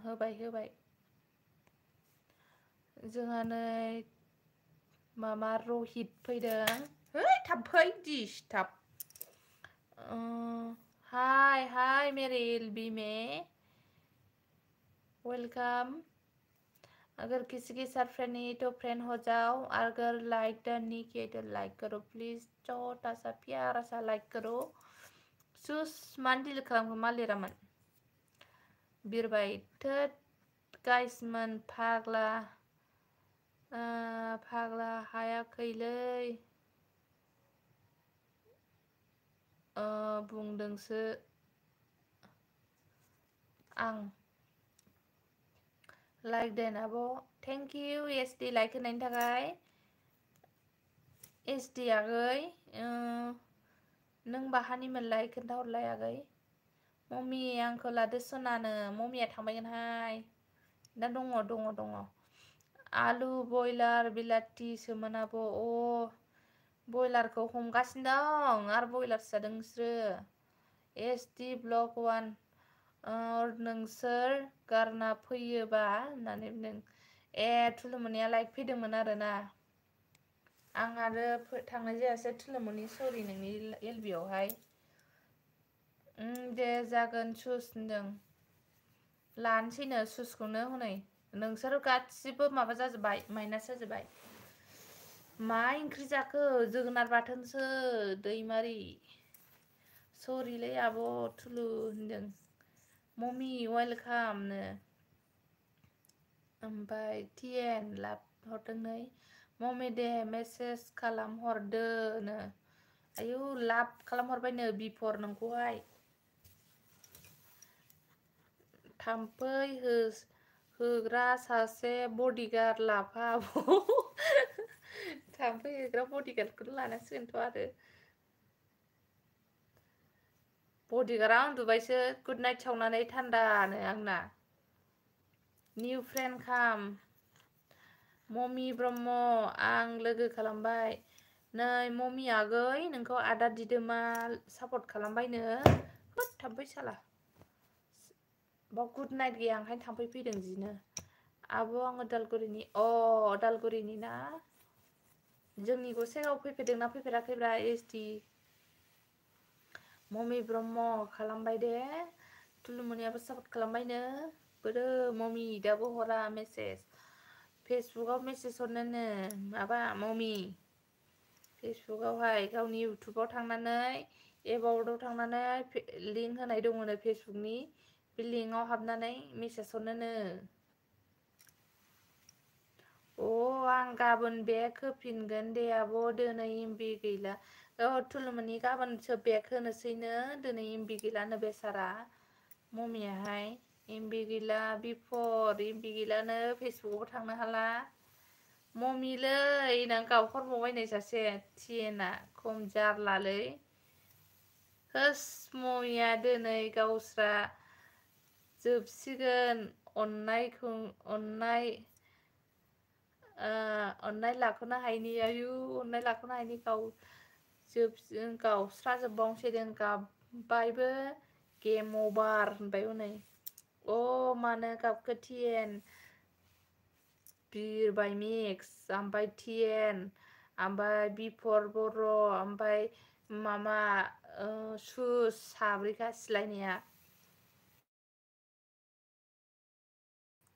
होबाय जोंहा नै मामा रहित फैदों है थाब फै दिसटार्ब हाय मेरे एलबी में वेलकम अगर किसी के साथ फ्रेंड नहीं तो फ्रेंड हो जाओ अगर लाइक डन नहीं किए तो लाइक करो प्लीज छोटा सा प्यारा सा लाइक करो सुस मान डिलीट खालामखो मा लिरामोन बिरबाय थोद गाइसमोन फाग्ला हायाखैलै बुंदोंसो आं लाइक देन आब' थेंक इउ एसडि लाइक होनायनि थाखाय एसडि आगै नों बाहानिमोनलाय खोन्थाहरलाय आगै मम्मी आंखौ लादो सनानो मम्मीया थांबायगोनहाय दा दङ आलु बयलार बिलाथिसोमोन आब' बयलारखौ हमगासिनो दं आरो बयलारसो जादों नोंसोरो एसडि ब्लक 1 नोंसोर गारना फैयोबा होननानै बुंदों ए थुलुमनिया लाइक फैदोंमोन आरोना आं आरो थांनाय जायासै थुलुमनि सरि नोंनि एलबियावहाय दे जागोन सुस होनदों लानोसैनो सुसखौनो हनै नोंसोर गासिबो माबा जाजोब्बाय माइनास जाजोब्बाय मा ओंख्रि जाखो जोगोनार बाथोनसो दैमारि सरिलै आब' थुलु होनदों मम्मी वेलकामनो ओमफ्राय टिएन लाब हरदों नै मम्मी दे मेसेज खालामहरदोनो आयु लाभ खालामहरबायनो बिफर नोंखौहाय थाम्फै होग्रा सासे बडिगार्ड लाफा थाम्फै होग्रा बडिगार्डखौनो लानांसिगोनथ' आरो बडिगार्डआ उन्दुबायसो गुड नाइट सावनानै थान्दानो आंना निउ फ्रेन्ड खाम मम्मी ब्रह्म आं लोगो खालामबाय नै मम्मी आगै नोंखौ आदा दिदोमा सापर्ट खालामबायनो होद थाम्फै साला बाव गुड नाइट गैया ओंखायनो थाम्फै फैदों जिनो आब' आं उदालगुरिनि ना जोंनि गसाइगाव फैफेरदोंना फैफेराखैब्रा एसडि मम्मी ब्रह्म खालामबाय दे थुलुमनियाबो सापर्ट खालामबायनो बोरो मम्मी दाबो हरा मेसेज फेसबुकआव मेसेज हरनोनो माबा मम्मी फेसबुकआवहाय गावनि इउटुबाव थांनानै एबाउटआव थांनानै लिंक होनाय दङनो फेसबुकनि बे लिंकआव हाबनानै मेसेज हरनोनो आं गाबोन बेग होफिनगोन दे आब' दिनै एमबि गैला थुलुमनि गाबोनसो बेग होनोसैनो दिनै एमबि गैलानो बेसारा मम्मियाहाय एमबि गैला बिफर एमबि गैलानो फेसबुकआवबो थांनो हाला मम्मिलै नों गाबहरबावबाय नै सासे टिएनआ खम जारलालै होस मम्मिया दिनै गावस्रा जोबसिगोन अननाय लाख'नो हायिनि आयु अननाय लाख'नो हायिनि गावस्राजोबबावनोसैदों गाबबायबो गेम अभार होनबाय हनै अ मानो गाबखो टिएन बिरबाय मिक्स ओमफ्राय टिएन ओमफ्राय बिफर बर' ओमफ्राय मामा सुस साब्रैखा सिलायनाया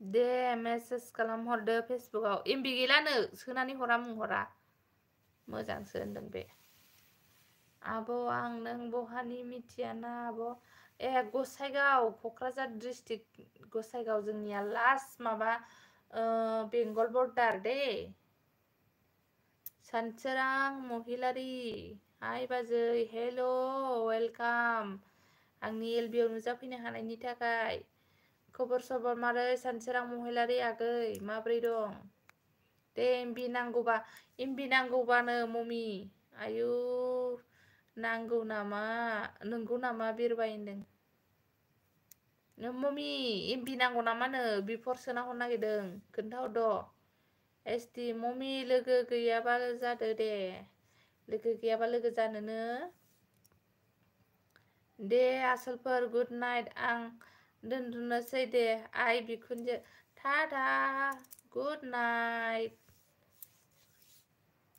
दे मेसेज खालामहरदो फेसबुकआव एमबि गैलानो सोनानै हरा मुंहरा मोजांसो होनदों बे आब' आं नों बहानि मिथियाना आब' ए गसाइगाव क'क्राझार डिस्ट्रिक्ट गसाइगाव जोंनिया लास्ट माबा बेंगल बर्डार दे सानसोरां महिलारि हाय बाजै हेल' वेलकाम आंनि एलबियाव नुजाफैनो हानायनि थाखाय खबर सबर मारै सानसोरां महिलारि आगै माब्रै दं दे एमबि नांगौबानो ममि आयु नांगौ नामा नोंगौ नामा बिरबाय होनदों ममि एमबि नांगौ नामानो बिफर सोना हरनो नागिरदों खोन्थाहरद' एसटि ममि लोगो गैयाबा जादो दे लोगो गैयाबा लोगो जानोनो दे आसोलफोर गुड नाइट आं दोनथ'नोसै दे आइ बिखुनजो टाटा गुड नाइट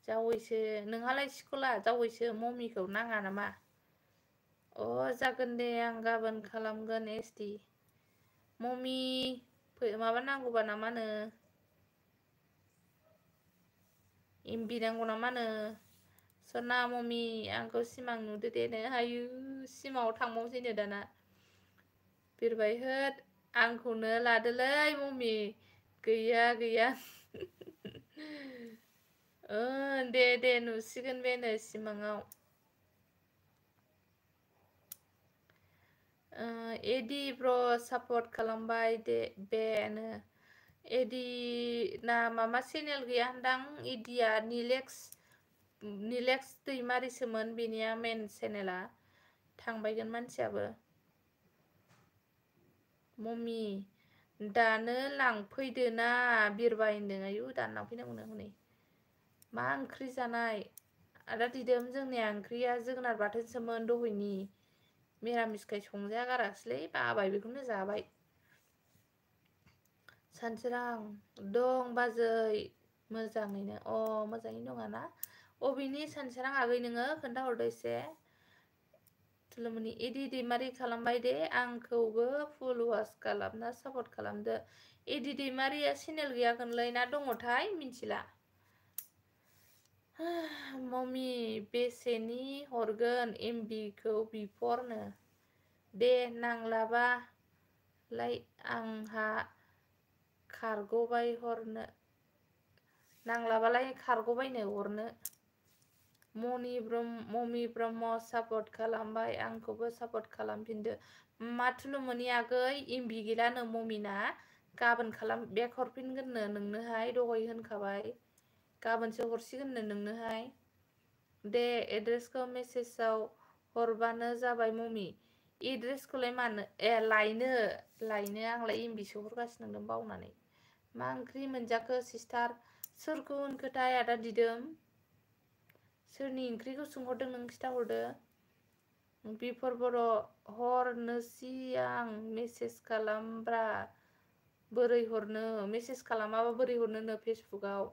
जावैसो नोंहालाय स्कुला जावैसो ममिखौ नाङा नामा अ जागोन दे आं गाबोन खालामगोन एसटि ममि माबा नांगौबा नामानो एमबि नांगौ नामानो सना ममि आंखौ सिमां नुदो दे नो आयु सिमाङाव थांबावसैनो दाना बिरबाय होद आंखौनो लादोलै ममि गैया गैया दे दे नुसिगोन बे नो सिमाङाव एडि ब्र सापर्ट खालामबाय दे बेनो एडि ना मामा चेनेल गैया होनदां एडिया निलेक्स दैमारिसोमोन बेनिया मेन चेनेला थांबायगोन मानसियाबो ममि दानो लांफैदोना बिरबाय होनदों आयु दानो लांफैनांगौनो हनै मा ओंख्रि जानाय आदा दिदोम जोंनिया ओंख्रिया जोगोनार बाथोनसोमोन दहैनि मिरामिसखाय संजाया गाराखिसैलै बाबाय बेखौनो जाबाय सानसोरां दं बाजै मोजाङैनो मोजाङैनो दङ ना अबेनि सानसोरां आगै नोङो खोन्थाहरदो एसे थुलुमनि एडि दैमारि खालामबाय दे आंखौबो फुल वास खालामना सापर्ट खालामदो एडि दैमारिया चेनेल गैयागोनलै ना दङथाय मिथिला ममि बेसेनि हरगोन एमबिखौ बिफरनो दे नांलाबालाय आंहा खारग'बाय हरनो नांलाबालाय खारग'बायनो हरनो ममि ब्रह्म सापर्ट खालामबाय आंखौबो सापर्ट खालामफिनदो माथुलुमनि आगै एमबि गैलानो ममिना गाबोन बेक हरफिनगोननो नोंनोहाय दहाय होनखाबाय गाबोनसो हरसिगोननो नोंनोहाय दे एड्रेसखौ मेसेजाव हरबानो जाबाय ममि एड्रेसखौलाय मानो लायनो आंलाय एमबिसो हरगासिनो नंदों बावनानै मा ओंख्रि मोनजाखो सिस्टार सोरखौ होनखोथाय आदा दिदोम सोरनि ओंख्रिखौ सोंहरदों नों खिथाहरदो बिफर बर' हरनोसि आं मेसेज खालामब्रा बोरै हरनो मेसेज खालामाबा बोरै हरनोनो फेसबुकआव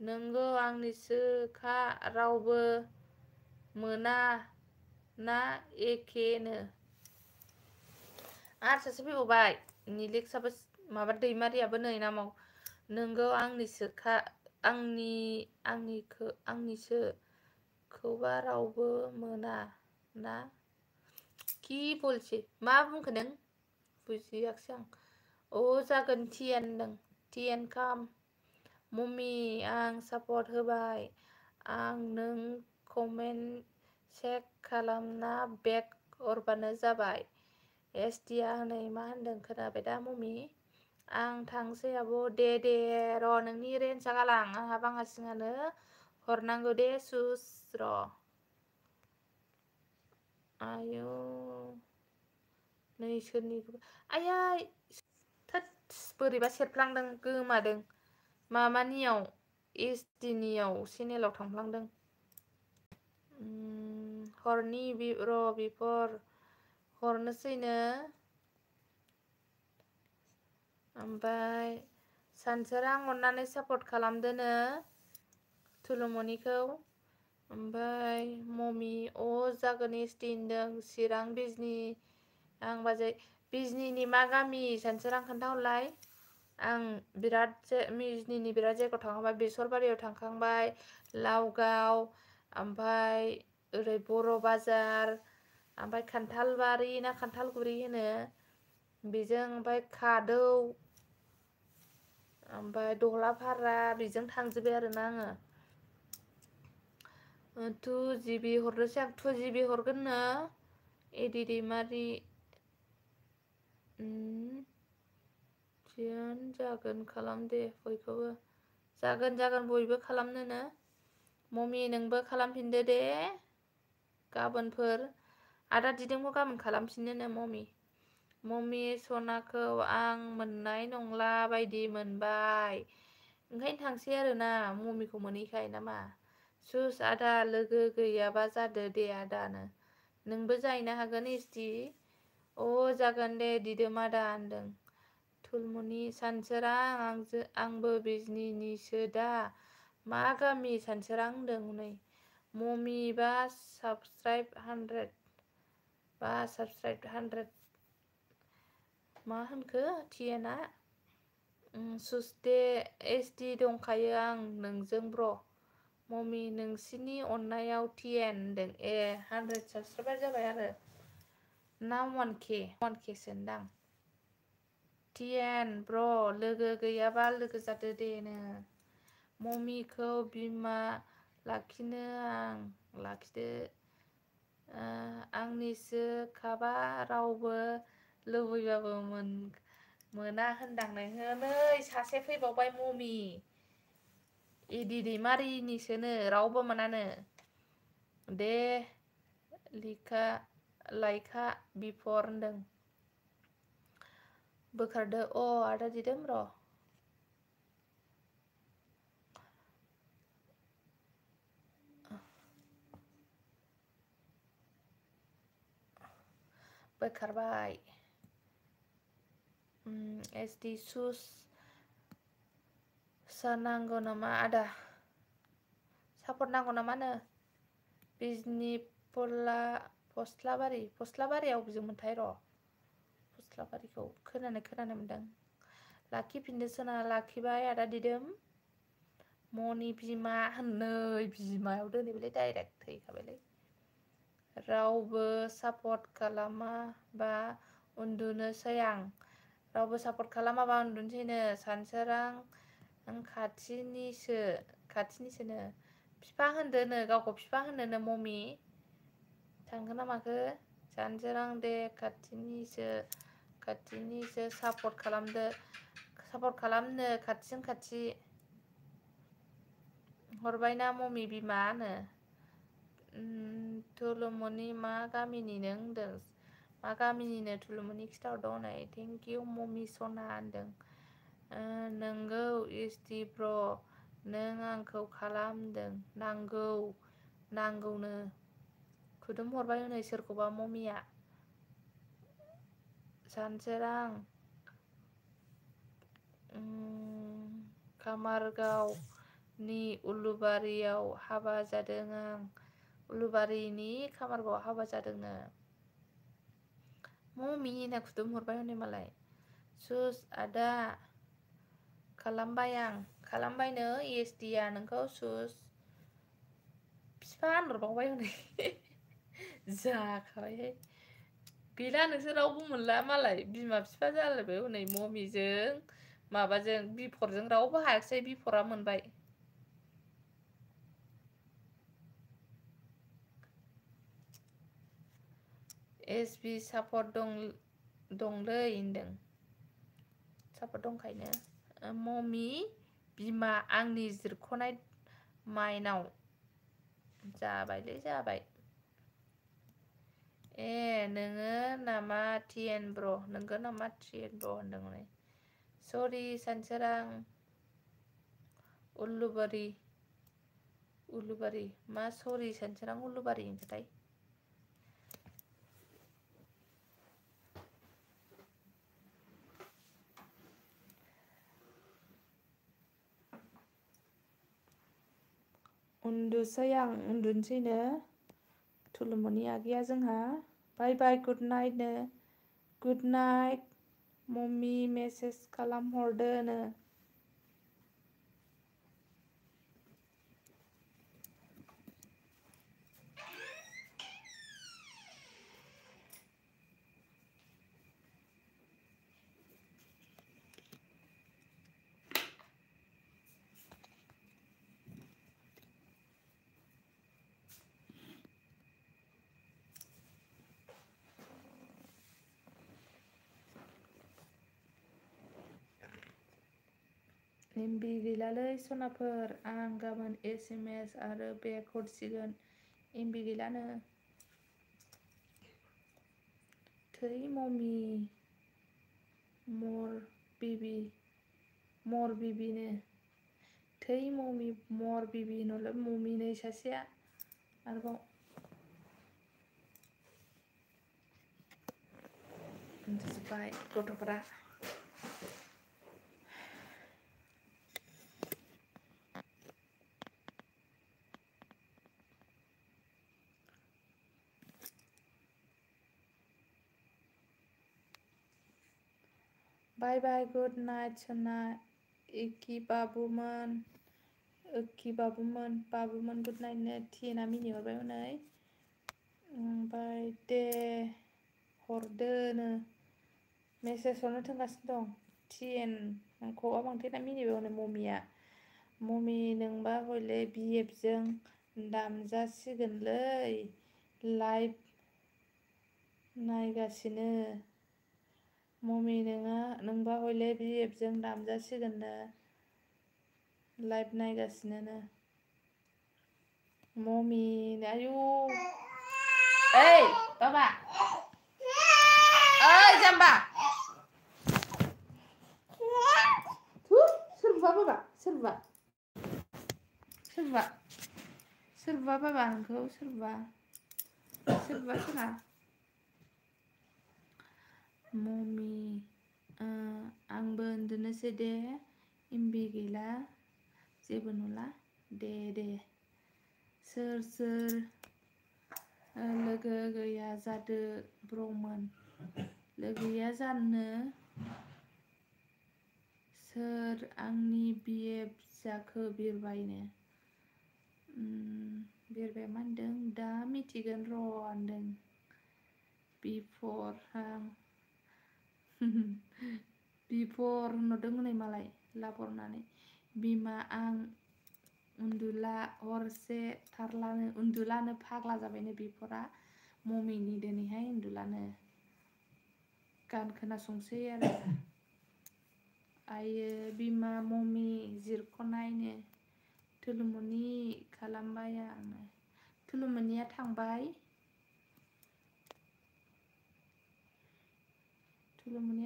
नोंगौ आंनिसोखा रावबो मोना ना एखेनो आरो सासे फैबावबाय निलेक्सआबो माबा दैमारियाबो नै नामाव नोंगौ आंनिसोखा आंनिसोखौबा रावबो मोना ना कि बलसै मा बुंखो नों बुजियाखिसै आं जागोन टिएन होनदों टिएन खाम ममि आं सापर्ट होबाय आं नों कमेन्ट चेक खालामना बेक हरबानो जाबाय एसटिया हनै मा होनदों खोनाबाय दा ममि आं थांसै आब' दे र' नोंनि रेन्जआ गालां आंहा बाङासिङानो हरनांगौ दे सुस र' आयौ नै सोरनिखौबा आयै थोद बोरैबा सेरफ्लांदों गोमादों माबानियाव एसडिनियाव चेनेलाव थांफ्लांदों हरनि र' बिफोर हरनोसैनो ओमफ्राय सानसोरां अननानै सापर्ट खालामदोनो थुलुमनिखौ ओमफ्राय ममि जागोन एसटि होनदों चिरां बिजनि आं बाजै बिजनिनि मा गामि सानसोरां खोन्थाहरलाय आं बिराद बिजनिनि बिराद जायगायाव थांखांबाय बेसरबारियाव थांखांबाय लावगाव ओमफ्राय ओरै बर' बाजार ओमफ्राय खान्थालबारि ना खान्थालगुरि होनो बेजों ओमफ्राय खादौ ओमफ्राय दहलाफारा बेजों थांजोब्बाय आरोना आङो 2 GB हरनोसै आं 2 GB हरगोननो एदि दैमारि जागोन खालाम दे बयखौबो जागोन बयबो खालामनोनो ममि नोंबो खालामफिनदो दे गाबोनफोर आदा दिदोंबो गाबोन खालामफिननो ममि सनाखौ आं मोननाय नंला बायदि मोनबाय ओंखायनो थांसै आरोना ममिखौ मोनैखाय नामा सुस आदा लोगो गैयाबा जादो दे आदानो नोंबो जाहैनो हागोन एसटि जागोन दे दिदोम आदा होनदों थुलमुनि सानसोरां आंबो बिजनिनिसो दा मा गामि सानसोरां होनदों हनै ममि बा साबस्क्राइब 100 मा होनखो टिएनआ सुसदे एसटि दंखायो आं नोंजों ब्र ममि नोंसिनि अननायाव टिएन होनदों 100 साबस्क्राइबार जाबाय आरो ना 1K सोनदां टिएन ब्र लोगो गैयाबा लोगो जादो दे नो ममिखौ बिमा लाखिनो लाखिदो आंनिसो खाबा रावबो लुबैबाबो मोना होनदां नै सासे फैबावबाय ममि एदि दैमारिनिसोनो रावबो मोनानो दे लाइखा बिफर होनदों बोखारदो आदा दिदोम र बोखारबाय एसटि सुस नांगौ नामा आदा सापर्ट नांगौ नामा नो बिजनि फस्लाबारियाव बिजोंमोनथाय र फस्लाबारिखौ खोनानो मोनदों लाखिफिनदो सोना लाखिबाय आदा दिदोम मनि बिमा होननै बिमायाव दोनैबायलै डाइरेक्ट थैखाबायलै रावबो सापर्ट खालामाबा उन्दुनोसै आं रावबो सापर्ट खालामाबा उन्दुनोसैनो सानसोरां खाथिनिसोनो बिफा होनदोनो गावखौ बिफा होनोनो ममि थांगोन ना माखो सानसोरां दे खाथिनिसो सापर्ट खालामनो खाथिजों खाथि हरबायना ममि बिमा होनो थुलुमनि मा गामिनि नों होनदों मा गामिनिनो थुलुमनि खिथाहरदों हनै थेंकिउ ममि सना होनदों नोंगौ एसटि ब्र नों आंखौ खालामदों नांगौनो खुदुम हरबाय हनै सोरखौबा ममिया सानसोरां कामारगावनि उलुबारियाव हाबा जादों आं उलुबारिनि कामारगावआव हाबा जादोंनो ममि होनना खुदुम हरबाय हनै मालाय सुस आदा खालामबायनो एसटिआ नोंखौ सुस बिफा होनहरबावबाय हनै जाखाबायहाय गैला नोंसोर रावबो मोनला मालाय बिमा बिफा जालायबाय हनै ममिजों माबाजों बिफरजों रावबो हायाखिसै बिफरा मोनबाय एसबि सापर्ट दंलै होनदों सापर्ट दंखायनो ममि बिमा आंनि जिरख'नाय माइनाव जाबाय नोङो नामा टिएन ब्र नोंगौ नामा टिएन ब्र होनदों हनै सरि सानसोरां उलुबारि मा सरि सानसोरां उलुबारि होनखोथाय उन्दुसै आं उन्दुनोसैनो थुलुमनि आगैया जोंहा बाय बाय गुड नाइटनो गुड नाइट मम्मी मेसेज खालामहरदोनो एमबि गैलालै सनाफोर आं गाबोन SMS आरो बेग हरसिगोन एमबि गैलानो थै मम्मी मर बिबिनो थै मम्मी मर बिबि होनहरलाय मम्मी नै सासेया आरोबाव उन्दुजोब्बाय गथ'फोरा बाय बाय गुड नाइट सना इकि बाबुमोन बाबुमोन गुड नाइटनो टिएनआ मिनिहरबाय हनै ओमफ्राय दे हरदोनो मेसेज हरनो थोनगासिनो दं टिएन ख'आ बांथेना मिनिबाय हनै मम्मिया मम्मी नोंबा हयले बिएफजों दामजासिगोनलै लाइभ नायगासिनो मम्मी नोंबा हयले बिएफजों दामजासिगोननो लाइभ नायगासिनो मम्मी आयु ओइ बाबा ओइ जाम्बा सोरबा बाबा सोरबा बाबा नोंखौ सोरबा सोरबा मम्मी आंबो उन्दुनोसै दे एमबि गैला जेबो नुला दे सोर लोगो गैया जादो ब्रमोन लोगो गैया जानो सोर आंनि बिएफ जाखो बिरबायनो बिरबाय मा होनदों दा मिथिगोन र' होनदों बिफर होनहरदों हनै मालाय लाबर होननानै बिमा आं उन्दुलानो फाग्ला जाबायनो बिफरा मम्मिनि दिनैहाय उन्दुलानो गान खोनासंसै आरो आयो बिमा मम्मी जिरख'नायनो थुलुमनि खालामबाय आङो थुलुमनिया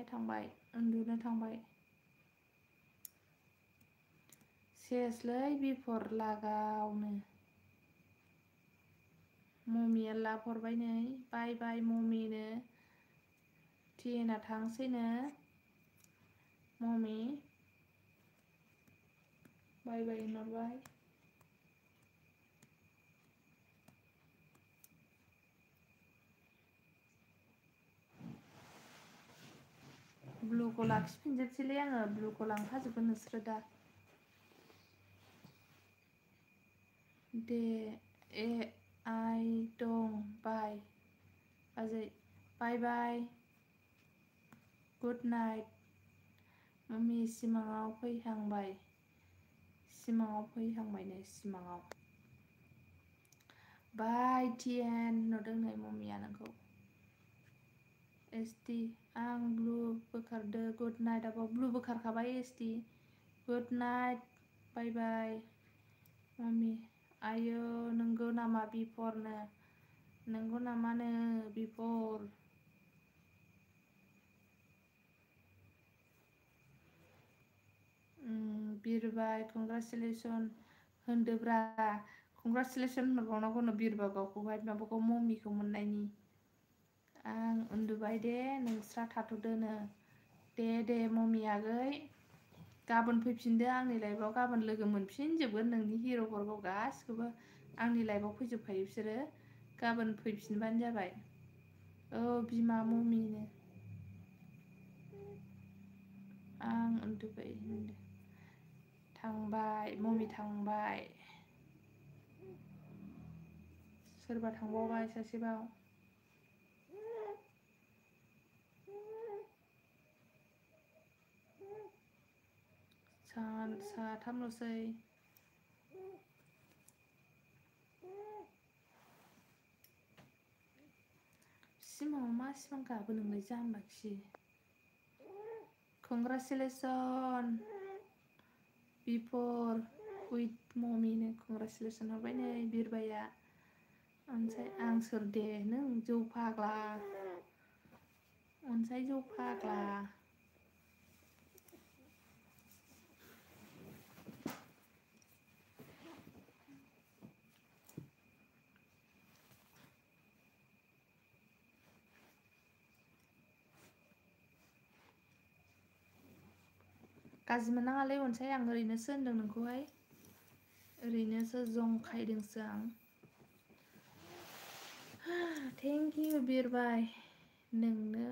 थांबाय उन्दुनो थांबाय सेसलै बिफर लागावनो मम्मिया लाब हरबाय नै बाय बाय मम्मीनो टिएनआ थांसैनो मम्मी बाय बाय होनहरबाय ब्लुखौ लाखिफिनजोबसैलै आङो ब्लुखौ लांफाजोबगोन नोंसोरो दा दे आइ दं बाय बाजै बाय बाय गुड नाइट मम्मी सिमाङाव फैहांबायनो सिमाङाव बाय टिएन होनहरदों नै मम्मिया नोंखौ एसटि आं ब्लु बोखारदो गुड नाइट आब' ब्लु बोखारखाबाय एसटि गुड नाइट बाय बाय मम्मी आयो नंगौ नामा बिफरनो नंगौ नामानो बिफर बिरबाय कंग्रेचुलेसन होनदोब्रा कंग्रेचुलेसन होनहरबावनांगौनो बिरबा गावखौहाय माबाखौ मम्मिखौ मोननायनि आं उन्दुबाय दे नोंस्रा थाथ'दोनो दे मम्मी आगै गाबोन फैफिनदो आंनि लाइफआव गाबोन लोगो मोनफिनजोबगोन नोंनि हिर'फोरखौ गासिखौबो आंनि लाइफआव फैजोबखायो बिसोरो गाबोन फैफिनबानो जाबाय औ बिमा मम्मिनो आं उन्दुबाय थांबाय मम्मी थांबाय सोरबा थांबावबाय सासेबाव साथामल'सै सिमाङाव मा सिमां गाबो नोंलाय जाम्बाखि कंग्रेचुलेसन बिफोर उइथ मम्मीनो कंग्रेचुलेसन हरबाय नै बिरबाया ओमफ्राय आं सोर दे नों जौ फाग्ला अनसाय जौ फाग्ला गाज्रि मोननाङालै अनसाय आं ओरैनोसो होनदों नोंखौहाय ओरैनोसो जंखायदोंसो आं थेंक इउ बिरबाय नोंनो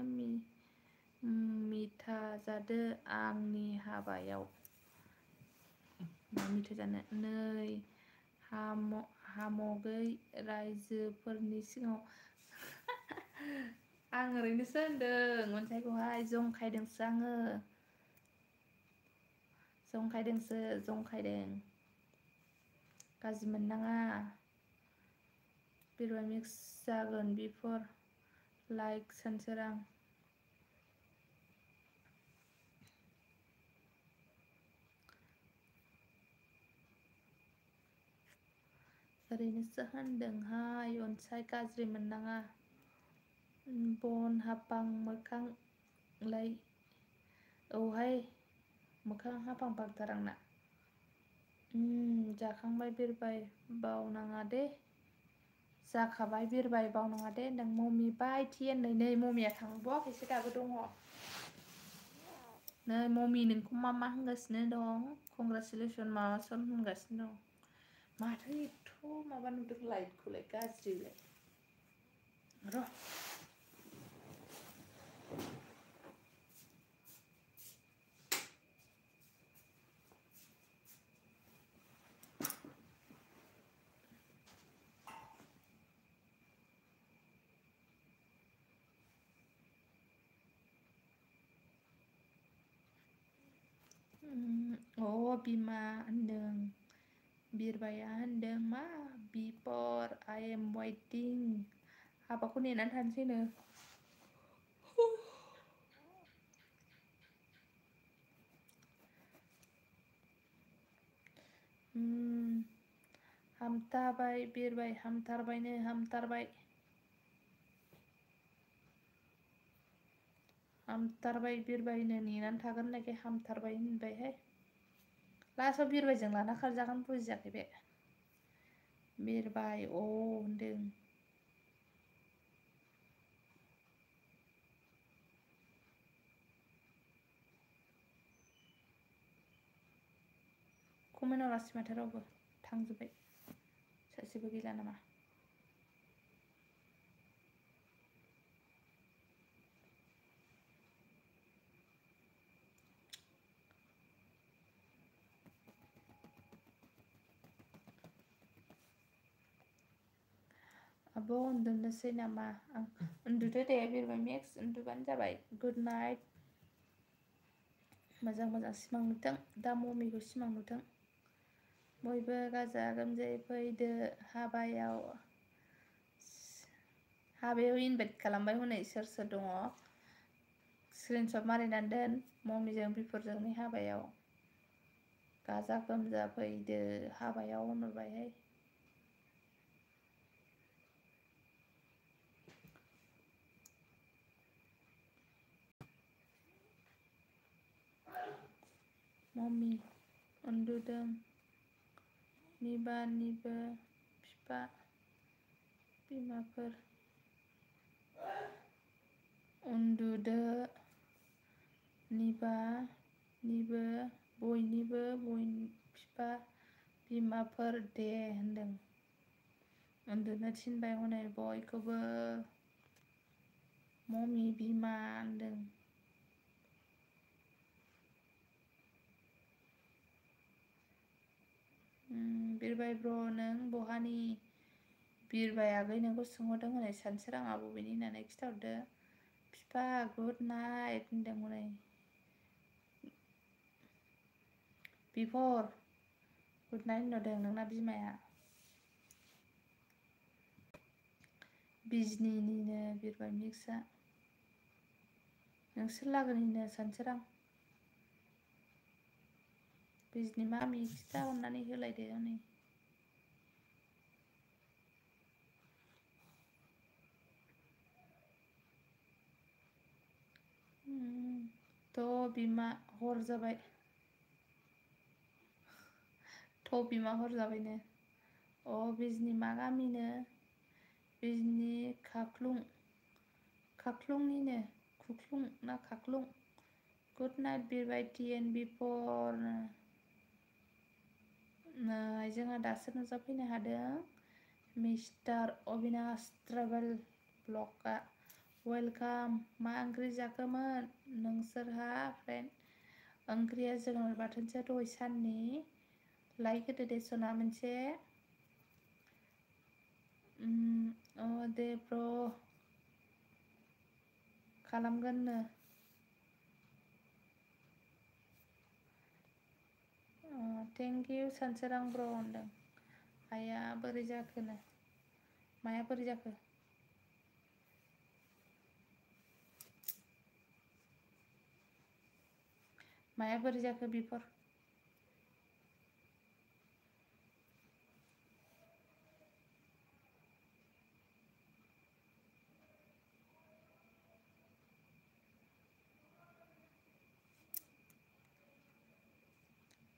मिथा जादो आंनि हाबायाव मा मिथा जानो नै हामगै रायजोफोरनि सिगाङाव आं ओरैनोसो होनदों अनसायखौहाय जंखायदोंसो आङो जंखायदों गाज्रि मोननाङा बिरबाय मिक्स जागोन बिफोर लाइक सानसोरां ओरैनोसो होनदोंहाय अनसाय गाज्रि मोननाङा बन हाफां मोखांलाय औहाय मोखां हाफां फागथार आंना जाखांबाय बिरबाय बावनाङा दे जाखाबाय बिरबाय बावनाङा दे होनदों मम्मी बाय टेन नै मम्मीया थांबावाखैसो दाबो दङ नै मम्मी नोंखौ मा होनगासिनो दं कंग्रेचुलेसन माबासन होनगासिनो दं माथो एथ' माबा नुदों लाइटखौलाय गाज्रिलाय र' बिमा होनदों बिरबाया होनदों मा बिफोर आइ एम वेटिं हाबाखौ नेनानै थानोसैनो हामथारबाय बिरबाय हामथारबाय बिरबायनो नेनानै थागोन होननायखाय हामथारबाय होनबायहाय लास्टआव बिरबायजों लाना खारजागोन बुजियाखै बे बिरबाय होनदों कमेन्ट हरासै माथो रावबो थांजोब्बाय सासेबो गैला नामा आब' उन्दुनोसै नामा आं उन्दुदो दे बिरबाय मेक्स उन्दुबानो जाबाय गुड नाइट मोजां सिमां नुथों दा मम्मीखौ सिमां नुथों बयबो गाजा गोमजायै फैदो हाबायाव इनभाइट खालामबाय हनै सोर दङ स्क्रिनशट मारिनानै दोन मम्मीजों बिफोरजोंनि हाबायाव गाजा गोमजा फैदो हाबायाव होनहरबायहाय मम्मी उन्दुदों निबानिबो बिफा बिमाफोर उन्दुदो निबानिबो बयनिबो बिफा बिमाफोर दे होनदों। उन्दुनो थिनबाय हनै बयखौबो ममि बिमा होनदों। बिरबाय ब्र नों बहानि? बिरबाय आगै नोंखौ सोंहरदों हनै सानसोराङा बबेनि होननानै खिथाहरदो। बिफा गुड नाइट होनदों हनै। बिफर गुड नाइट होनहरदों नोंना बिमाया। बिजनिनिनो बिरबाय मिक्सआ नोंसोर लागोनिनो सानसोरां। बिजनि मामि खिथा अननानै होलायदो हनै। थ' बिमा हर जाबाय। थ' बिमा हर जाबायनो। अ बिजनि मा गामिनो? बिजनि खाख्लुंनिनो खुख्लुं ना खाख्लुं। गुड नाइट बिरबाय टि एन बिफर। नै जोंहा दासो नुजाफैनो हादों मिस्टार अबिनाश ट्रेभेल ब्लगआ। वेलकाम। मा ओंख्रि जाखोमोन नोंसोरहा फ्रेन्ड? ओंख्रिया जोगोनार बाथोनसो दहाय साननि। लाइक होदो दे सना मोनसे। अ दे ब्र खालामगोननो। थेंक इउ सानसोरां ब्र होनदों। आया बोरै जाखोनो? माया बोरै जाखो? माया बोरै जाखो बिफर?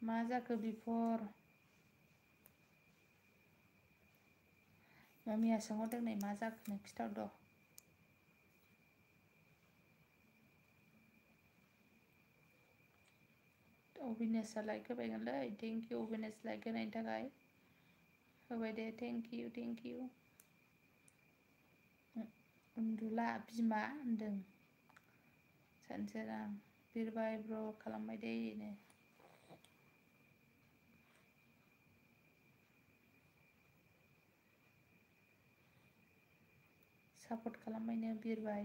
मा जाखो बिफर? ममिया सोंहरदों नै मा जाखोनो खिथाहरद'। अबिनाशआ लाइक होबायगोनलै। थेंक इउ अबिनाश लाइक होनायनि थाखाय। होबाय दे थेंक इउ। उन्दुला बिमा होनदों सानसोरां। बिरबाय ब्र खालामबाय देनो। सापर्ट खालामबायनो बिरबाय।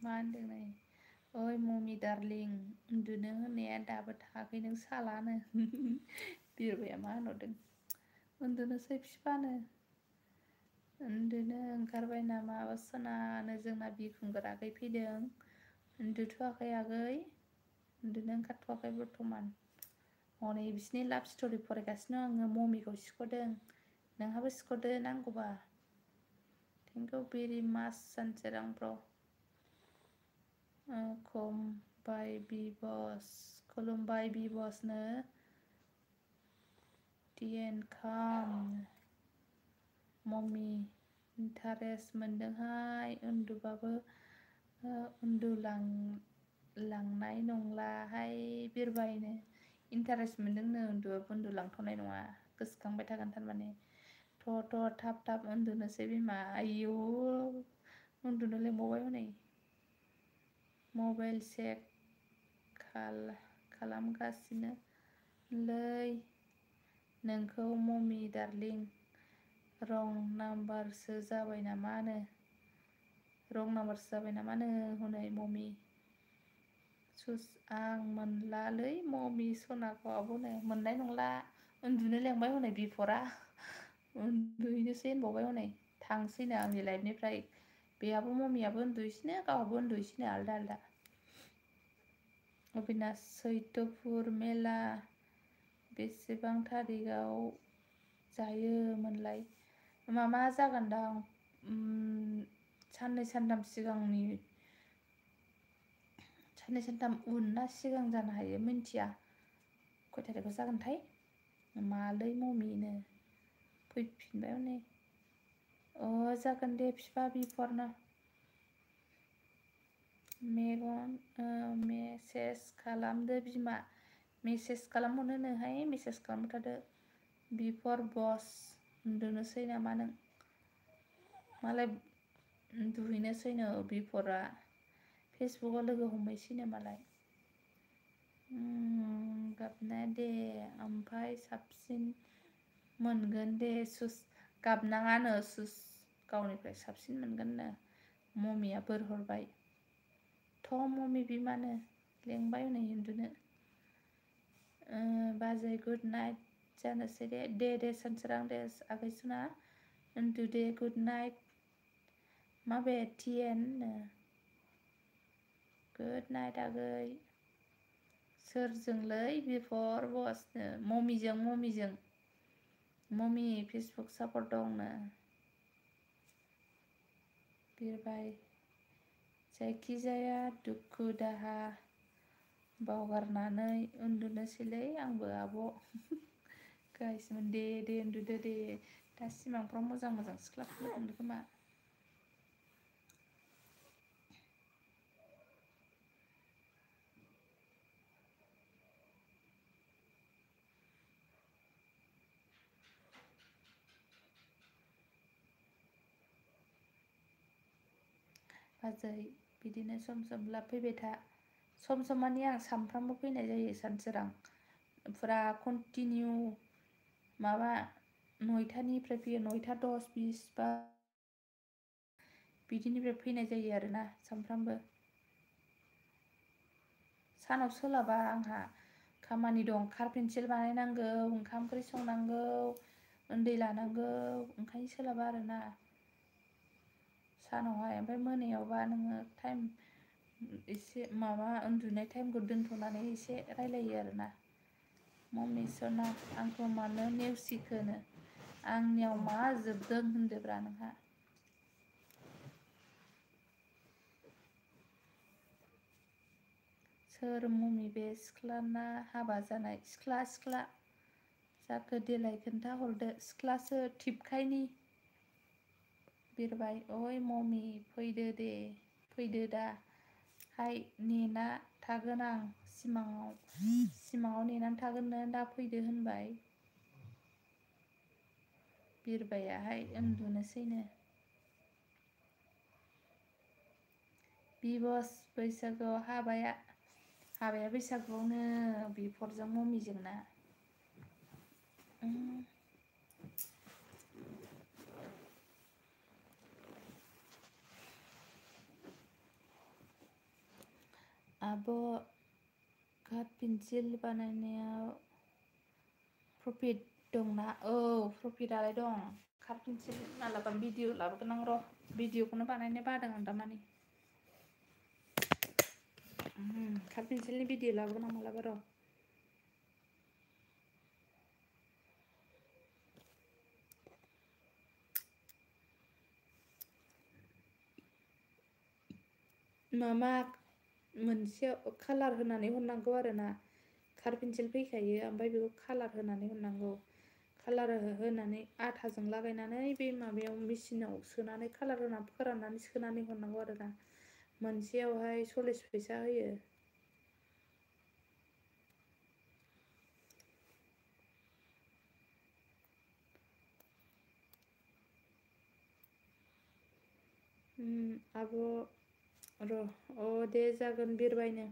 मा होनदों नै? ओइ ममि डार्लिं उन्दुनो होननाया दाबो थाङाखै नों सालानो। बिरबाया मा होनहरदों? उन्दुनोसै फिफानो। उन्दुनो ओंखारबाय नामा सनानो जोंना बिखुंगार आगै फैदों। उन्दुथ'वाखै आगै उन्दुनो ओंखारथ'वाखै बर्थमान। हनै बिसिनि लाभ स्ट'रि फरायगासिनो आङो ममिखौ सिख'दों। नोंहाबो सिख'दो नांगौबा। थेंक इउ भेरि माच सानसोरां ब्र। खुलुमबाय बिबसनो टिएन खाम। ममि इन्टारेस्ट मोनदोंहाय उन्दुबाबो उन्दुलांनाय नंलाहाय बिरबायनो। इन्टारेस्ट मोनदोंनो उन्दुबाबो उन्दुलांथ'नाय नङा गोसोखांबाय थागोन थारमाने। थ' थाब उन्दुनोसै बिमा। आयौ उन्दुनो लेंबावबाय हनै। मबाइल चेक खालामगासिनोलै नोंखौ ममि डार्लिं। रं नाम्बारसो जाबाय नामानो हनै ममि। आं मोनलालै ममि सनाखौ आब'नो मोननाय नंला। उन्दुनो लेंबाय हनै बिफरा। उन्दुहैनोसै होनबावबाय हनै थांसैनो आंनि लाइफनिफ्राय। बेहाबो ममियाबो उन्दुहैसिनो गावहाबो उन्दुहैसिनो आलदा आलदा। अबिनाश सैतपुर मेला बेसेबां थारिखआव जायोमोनलाय? माबा जागोनदां साननै सानथाम सिगांनि साननै सानथाम उन ना सिगां जानो हायो मिन्थिया खय थारिखआव जागोनथाय मालै ममिनो फैफिनबाय हनै जागोन दे बिफा बिफरनो मेगन मेसेज खालामदो बिमा मेसेज खालामहरनोहाय मेसेज खालामबाय थादो बिफर बस उन्दुनोसै नामा नों मालाय उन्दुहैनोसैनो बिफरा फेसबुकआव लोगो हमहैसैनो मालाय गाबनाया दे ओमफ्राय साबसिन मोनगोन दे सुस गाबनाङानो सुस गावनिफ्राय साबसिन मोनगोननो ममिया बोर हरबाय थ' ममि बिमानो लेंबाय हनै उन्दुनो बाजै गुड नाइट जानोसै दे सानसोरां दे आगैसुना उन्दु दे गुड नाइट माबे टिएन गुड नाइट आगै सोरजोंलै बिफर बसनो ममिजों ममि फेसबुक सापर्ट दंनो बिरबाय जायखिजाया दुखु दाहा बावगारनानै उन्दुनोसैलै आंबो आब' गाइसमोन दे उन्दुदो दे दा सिमांफ्राव मोजां सिख्लाफोर नुदों खोमा बाजै बिदिनो सम सम लाफैबाय था सम माने आं सानफ्रामबो फैनाय जायो सानसोरां फुरा कन्टिनिउ माबा 9टानिफ्राय फैयो 9टा 10 20 बा बिदिनिफ्राय फैनाय जायो आरोना सानफ्रामबो सानाव सोलाबा आंहा खामानि दं कारपेन्सिल बानायनांगौ ओंखाम ओंख्रि संनांगौ उन्दै लानांगौ ओंखायनो सोलाबा आरोना सानावहाय ओमफ्राय मोनायावबा नोङो टाइम एसे माबा उन्दुनाय टाइमखौ दोनथ'नानै एसे रायलायो आरोना मम्मी सना आंखौ मानो नेवसिखोनो आंनियाव मा जोबदों होनदोब्रा नोंहा सोर मम्मी बे सिख्लाना हाबा जानाय सिख्ला जाखो देलाय खोन्थाहरदो सिख्लासो टिपकाइनि बिरबाय ओइ मम्मी फैदो दा हाय नेना थागोन आं सिमाङाव नेनानै थागोननो दा फैदो होनबाय बिरबायाहाय उन्दुनोसैनो बिबस बैसागुआव हाबाया बैसागुआवनो बिफरजों मम्मिजोंना आब' कार्ड पेन्सिल बानायनायाव प्रफिट दंना औ प्रफिटआलाय दं कार्ड पेन्सिल मालाबा भिडिअ लाबोगोन आं र' भिडिअखौनो बानायनो बादों आं दामानि कार्ड पेन्सिलनि भिडिअ लाबोगोन आं मालाबा र' मामा मोनसे कालार होनानै हरनांगौ आरोना कार्ड पेन्सिल फैखायो ओमफ्राय बेखौ कालार होनानै हरनांगौ कालार होनानै आथाजों लागायनानै बे माबायाव मेचिनाव सोनानै कालार होनानै फोराननानै सोनानै हरनांगौ आरोना मोनसेयावहाय 40 फैसा होयो आब' र' दे जागोन बिरबायनो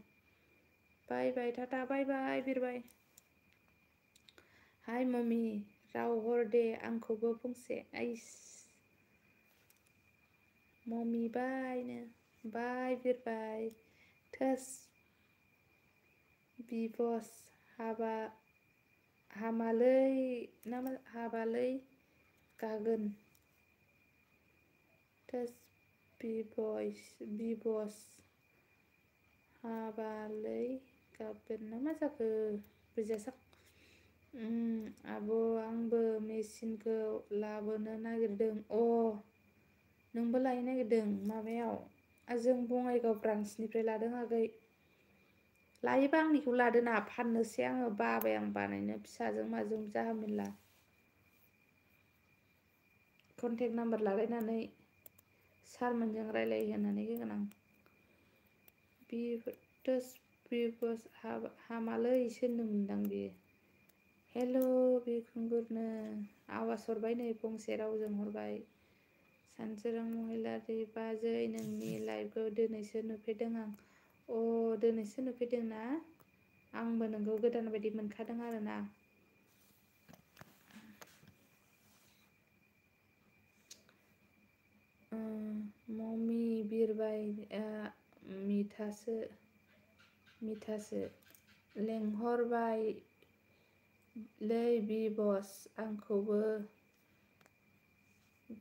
बाय टाटा बाय बिरबाय हाय मम्मी राव हर दे आंखौबो फंसे आइस मम्मी बाय बिरबाय थोस बिबस हाबालै गागोन थोस बिबस हाबालै गाबगोन ना मा जाखो बुजियासां आब' आंबो मेचिनखौ लाबोनो नागिरदों नोंबो लायनो नागिरदों माबायाव जों बङाइगाव ब्रान्सनिफ्राय लादों आगै लायोबा आंनिखौ लादोना फाननोसै आङो बाबाय आं बानायनो फिसाजों माजों जाहा मेरला कन्टेक्ट नाम्बार लालायनानै सारमोनजों रायलायहोनानै होगोन आं बिबस हामालैसो होनदोंमोनदां बियो हेल' बिखुंगुरनो आवाज हरबाय नै फंसे रावजों हरबाय सानसोरां महिलारि बाजै नोंनि लाइभखौ दिनैसो नुफेरदों आं दिनैसो नुफेरदोंना आंबो नोंखौ गोदान बायदि मोनखादों आरोना मम्मी बिरबाय मिथासो लेंहरबाय लै बिबस आंखौबो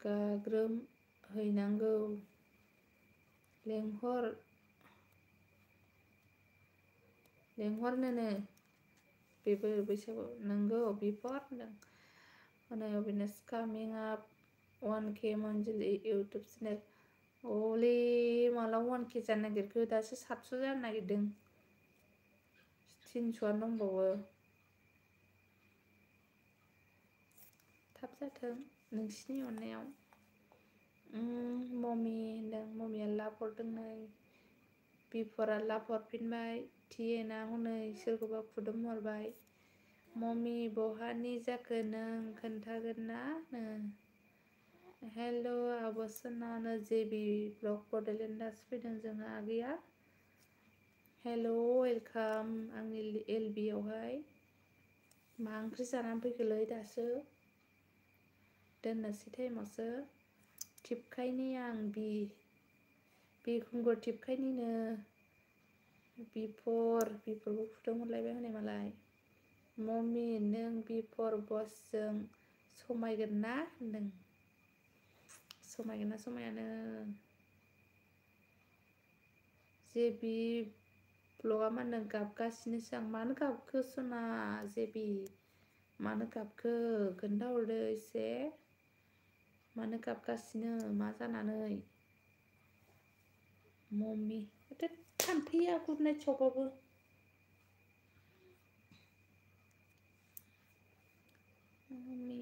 गाग्रोम हैनांगौ लेंहरनोनो बेबो बैसागु नंगौ बिफर होनदों अबिनाश कामिं आप 1K Manjuli इउटुब चेनेल अले माला 1K जानो नागिरखो दासो 700 जानो नागिरदों 300 दंबावो थाब जाथों नोंसिनि अननायाव मम्मी होनदों मम्मीया लाभ हरदों नै बिफरा लाभ हरफिनबाय थिएना हनै सोरखौबा खुदुमहरबाय मम्मी बहानि जाखो नों खोन्थागोन ना हेल' आब' सनानो जेबि ब्लग बड'लेण्ड दासो फैदों जोंहा आगैया हेल' वेलकाम आंनि LB आवहाय मा ओंख्रि जानानै फैखोलै दासो दोननोसै टाइमावसो टिपकाइनि आं बिखुंगुर टिपकाइनिनो बिफरबो फुदुंहरलायबाय हनै मालाय मम्मी नों बिफर बसजों समायगोन ना होनदों समायगोन ना समायानो जेबि ब्लगा मा होनदों गाबगासिनोसो आं मानो गाबखो सना जेबि मानो गाबखो खोन्थाहरदो एसे मानो गाबगासिनो मा जानानै मम्मी थाम्फैया गुड नाइट सावबाबो मम्मी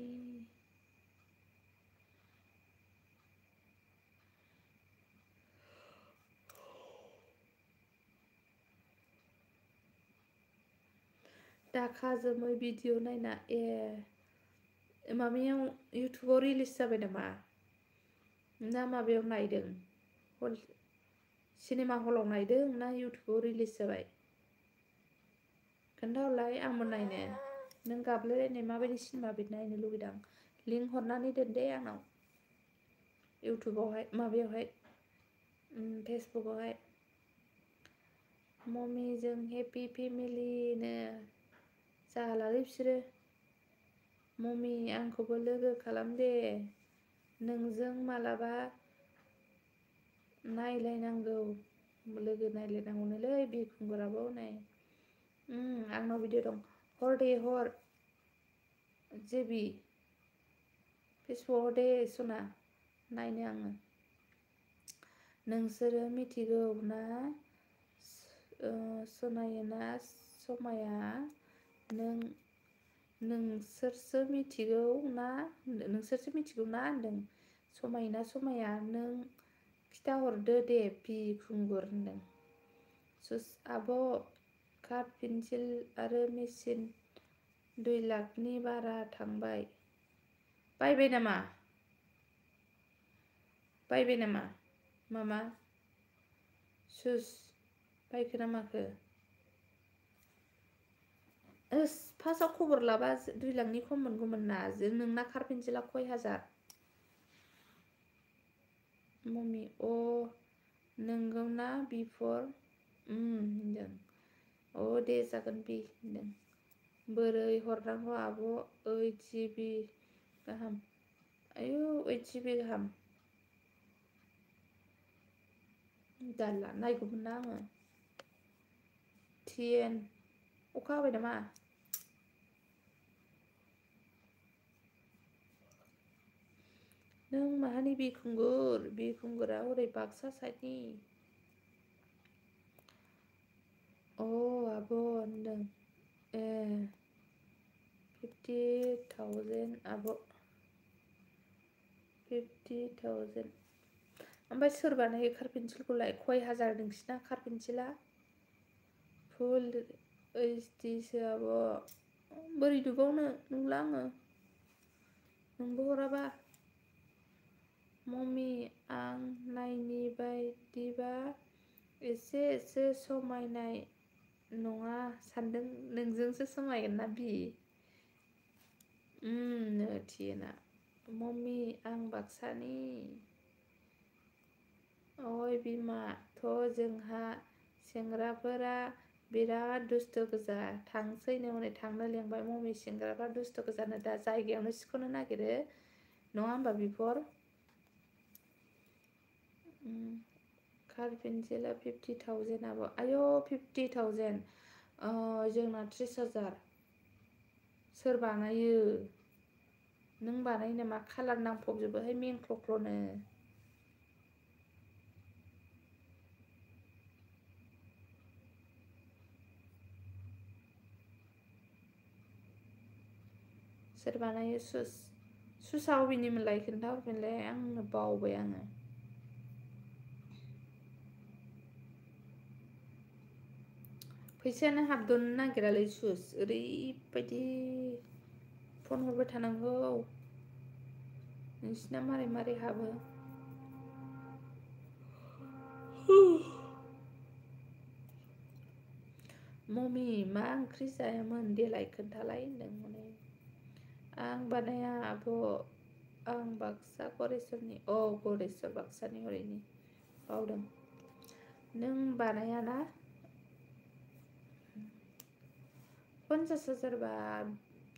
दाखा जोमै भिडिअ नायना माबायाव इउटुबाव रिलिज जाबाय नामा ना माबायाव नायदों सिनेमा हलाव नायदों ना इउटुबाव रिलिज जाबाय खोन्थाहरलाय आंबो नायनो नों गाबलायलायनाय माबायदि सिनेमा बिदि नायनो लुगैदों लिंक हरनानै दोन दे आंनाव इउटुबावहाय माबायावहाय फेसबुकआवहाय मम्मीजों हेपि फेमिलिनो जालालै बिसोरो मम्मी आंखौबो लोगो खालाम दे नोंजों मालाबा नायलायनांगौ लोगो नायलायनांगौनोलै बिखुंगुराबो हनै आंनाव भिडिअ दं हर दे हर जेबि फेसबुकआव दे सना नायनो आङो नोंसोरो मिथिगौ ना सनायोना समाया नोंसोरसो मिथिगौ ना होनदों समायोना समाया नों खिथाहरदो दे बिखुंगुर होनदों आब' काट पेन्सिल आरो मेचिन 2 लाखनि बारा थांबाय बायबाय नामा मामा सुस बायखो ना माखो फार्स्टआव खबर लाबा 2 लाखनि खम मोनगौमोन ना नोंना काट पेन्सिला खय हाजार मम्मी नोंगौना बिफर होनदों दे जागोन बि होनदों बोरै हरनांगौ आब' 8 GB गाहाम 8 GB गाहाम दाला नायगौमोन ना आङो TN अखा हाबाय नामा नों माहानि बिखुंगुरा हरै बाक्सा साइडनि 50,000 आब' 50,000 ओमफ्राय सोर बानायो कारपेन्सिलखौलाय खय हाजार नोंसिना कारपेन्सिला फुल ओइसडिसो आब' बोरै दुबावनो नुला आङो नोंबो हराबा मम्मी आं नायनि बायदिबा एसे समायनाय नङा सान्दों नोंजोंसो समायगोन ना बि नो थियोना मम्मी आं बाक्सानि ओइ बिमा थ' जोंहा सेंग्राफोरा बिराद दुस्थ' गोजा थांसैनो हनै थांनो लेंबाय मम्मी सेंग्राफ्रा दुस्थ' गोजानो दा जायगायावनो सिख'नो नागिरो नङा होमबा बिफोर कारपेन्सिला 50,000 आब' आयौ 50,000 जोंना 30,000 सोर बानायो नों बानायो नामा कालार नांफबजोबोहाय मेंख्लख्ल'नो सोर बानायो सुसा अबेनिमोनलाय खोन्थाहरफिनलाय आंनो बावबाय आङो फैसायानो हाबदनो नागिरालै सुस ओरैबायदि फन हरबाय थानांगौ नोंसिना मारै हाबो मम्मी मा ओंख्रि जायामोन देलाय खोन्थालाय होनदों हनै आं बानाया आब' आं बाक्सा गरेस्वरनि गरेस्वर बाक्सानि हरैनि बावदों नों बानायाना 50,000 बा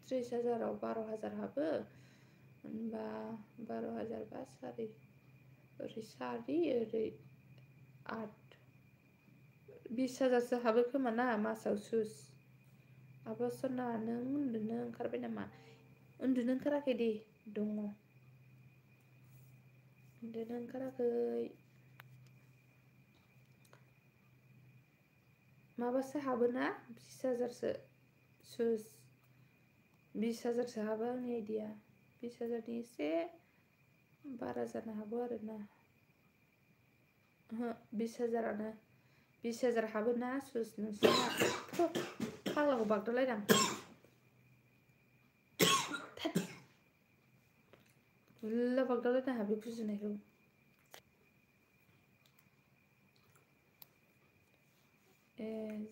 30,000 आव 12,000 हाबो होनबा 12,000 बा सारि ओरै 8 20,000सो हाबो खोमा ना मासाव सुस आब' सना नों उन्दुनो ओंखारबाय नामा उन्दुनो ओंखाराखै दे दङ उन्दुनो ओंखाराखै माबासो हाबोना 20,000सो सुस 20,000सो हाबो आंनि आइडिया 20,000नि एसे बारा जानो हागौ आरोना 20,000आनो 20,000 हाबोना सुस नोंसिना फाग्लाखौ बागदावलायदां बुरला बागदावलायनो हाबे गुजुनायखौ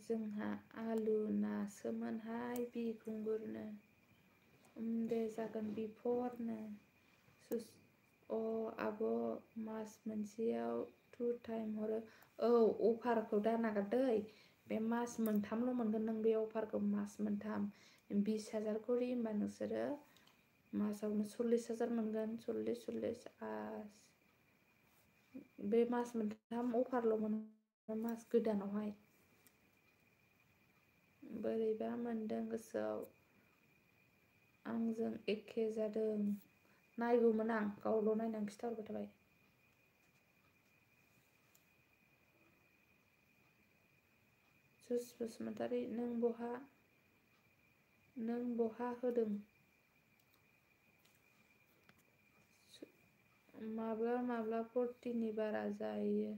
जोंहा आलु नासोमोनहाय बिखुंगुरनो दे जागोन बिफरनो सुस आब' मास मोनसेयाव 2 टाइम हरो अफारखौ दा नागारदै बे मास मोनथामल' मोनगोन नों बे अफारखौ मास मोनथाम 20,000 करि होमबा नोंसोरो मासावनो 40,000 मोनगोन 40 बे मास मोनथाम अफारल' मोनो मास गोदानावहाय बोरैबा मोनदों गोसोआव आंजों एखे जादों नायगौमोन आं गावल' नायनानै खिथाहरबाय थाबाय सुस बसुमतारी नों बहा होदों माब्ला 40नि बारा जायो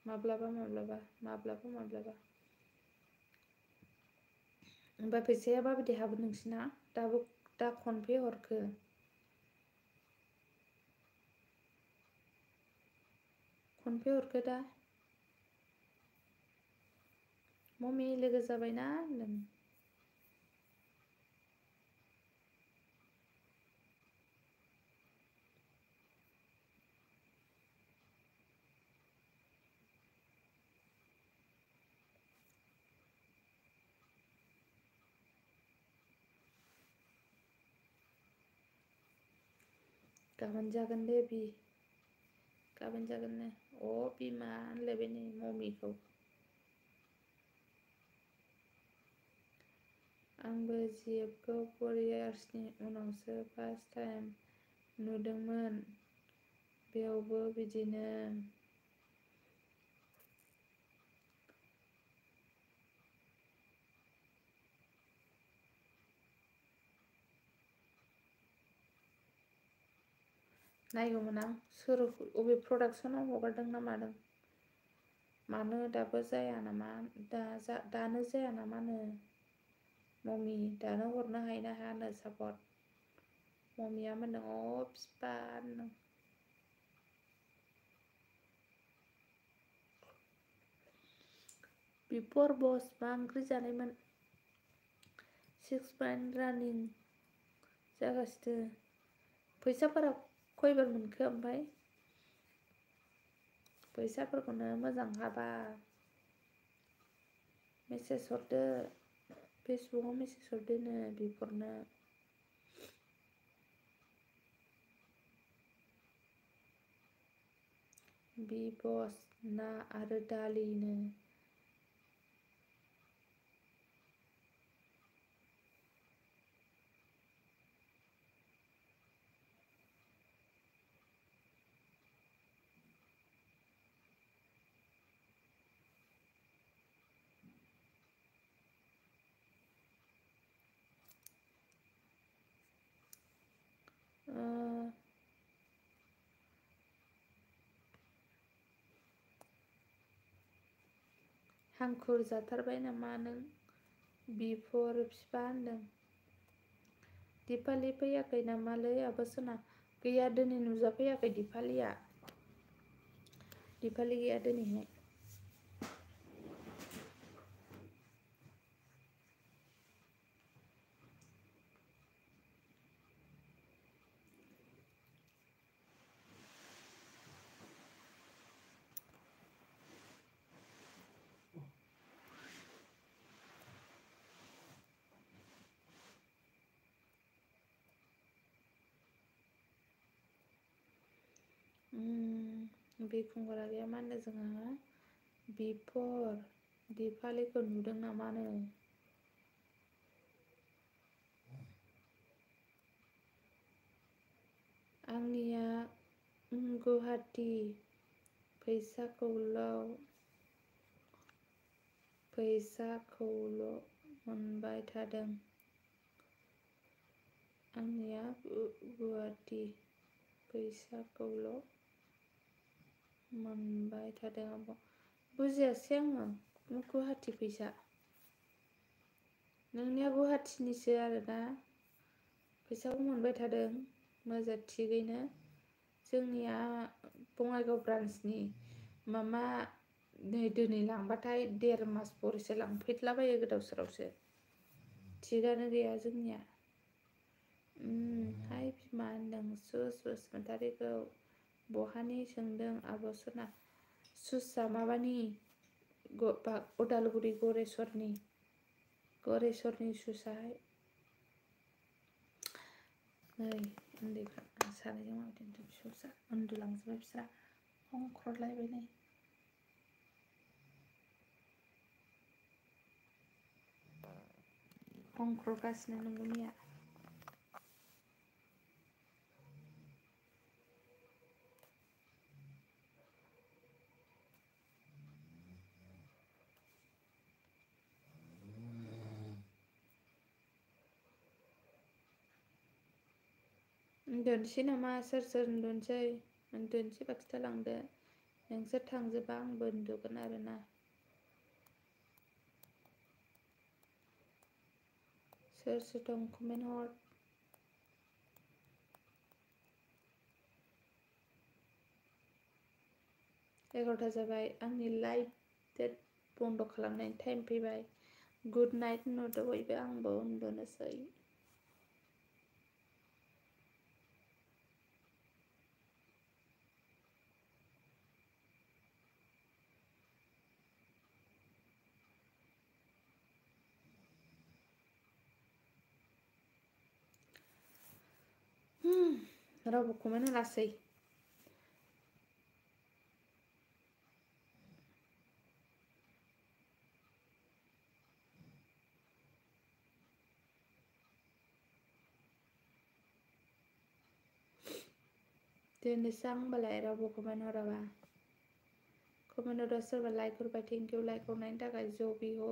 माब्लाबा ओमफ्राय फैसाया माबायदि हाबो नोंसिना दा खनफे हरखो दा मम्मी लोगो जाबायना होनदों गाबोन जागोन दे गाबोन जागोननो बिमा होनलायबाय नै मम्मीखौ आंबो जिएफखौ 4 इयार्सनि उनावसो फार्स्ट टाइम नुदोंमोन बेयावबो बिदिनो नायगौमोन आं सोर अबे प्रडाक्सनाव हगारदों ना मादों मानो दाबो जाया नामा दानो जाया नामानो मम्मी दानो हरनो हायो ना हायानो सापर्ट मम्मीया मोनदों अ फिफा होनदों बिफोर बस मा ओंख्रि जानायमोन 6 पॉइंट रानिं जागासिनो फैसाफोरा खयबार मोनखो ओमफ्राय फैसाफोरखौनो मोजां हाबा मेसेज हरदो फेसबुकआव मेसेज हरदोनो बिफोरनो बि बस ना आरो दालिनो हांखुर जाथारबाय नामा नों बिफोर फिफा होनदों दिपालि फैयाखै नामालै आब' सना गैया दिनै नुजाफैयाखै दिपालिया दिपालि गैया दिनैहाय बिखुंगुरा गैया मा होनदों जोङो बिफोर दिपालिखौ नुदों नामानो आंनिया गुवाहाटि फैसाखौल' मोनबाय थादों आंनिया गुवाहाटि फैसाखौल' मोनबाय थादों आब' बुजियासै आङो गुवाहाटि फैसा नोंनिया गुवाहाटिनिसो आरोना फैसाखौ मोनबाय थादों मोजां थिगैनो जोंनिया बङाइगाव ब्रान्सनि मामा दिनै लांबाथाय 1.5 मास परिसो लांफैदलाबायो गोदाव सोरावसो थिगानो गैया जोंनिया हाय बिमा होनदों सुस बसुमतारीखौ बहानि सोंदों आब' सना सुसआ माबानि उदालगुरि गरेस्वरनि सुसाहाय नै उन्दैफ्रा सानैजों माबायदि फिसा उन्दुलांजोबबाय बिस्रा हंख्रलायबाय नै हंख्रगासिनो नोंगुमैया उन्दुनोसै नामा सोर उन्दुनोसैबा खिथालांदो नोंसोर थांजोबा आंबो उन्दुगोन आरोना सोर दं कमेन्ट हर 11टा जाबाय आंनि लाइभ डेट बन्द खालामनायनि टाइम फैबाय गुड नाइट नुदो बयबो आंबो उन्दुनोसै रावबो कमेन्ट होलासै दोननोसै आं होमबालाय रावबो कमेन्ट हराबा कमेन्ट हरबा सोरबा लाइक हरबाय थेंक इउ लाइक हरनायनि थाखाय जबि हो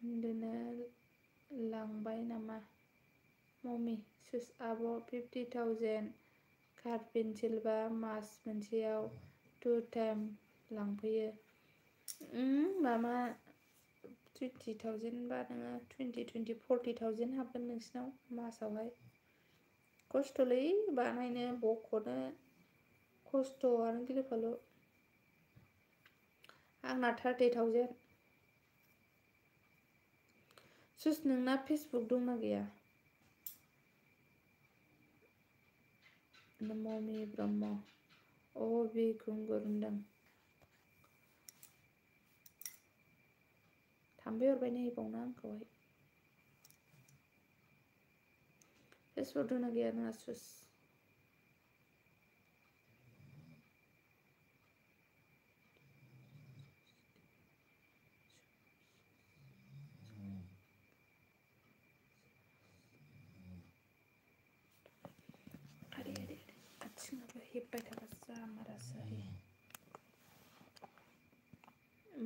उन्दुनो लांबाय नामा मम्मी सुस आब' 50,000 कार पेन्सिलबा मास मोनसेयाव 2 टाइम लांफैयो मामा 20,000 बा नोङो 20 40,000 हाबगोन नोंसिनाव मासावहाय खस्थ'लै बानायनो बख'नो खस्थ'आनो गिलु फालु आंना 30,000 सुस नोंना फेसबुक दंना गैया मम्मी ब्रह्म बे खुंगुर होनदों थांबाय हरबाय नै बावना आंखौहाय फेसबुक दंना गैया नोंहा सुस आथिङाबो हेब्बाय थाबा जामारासो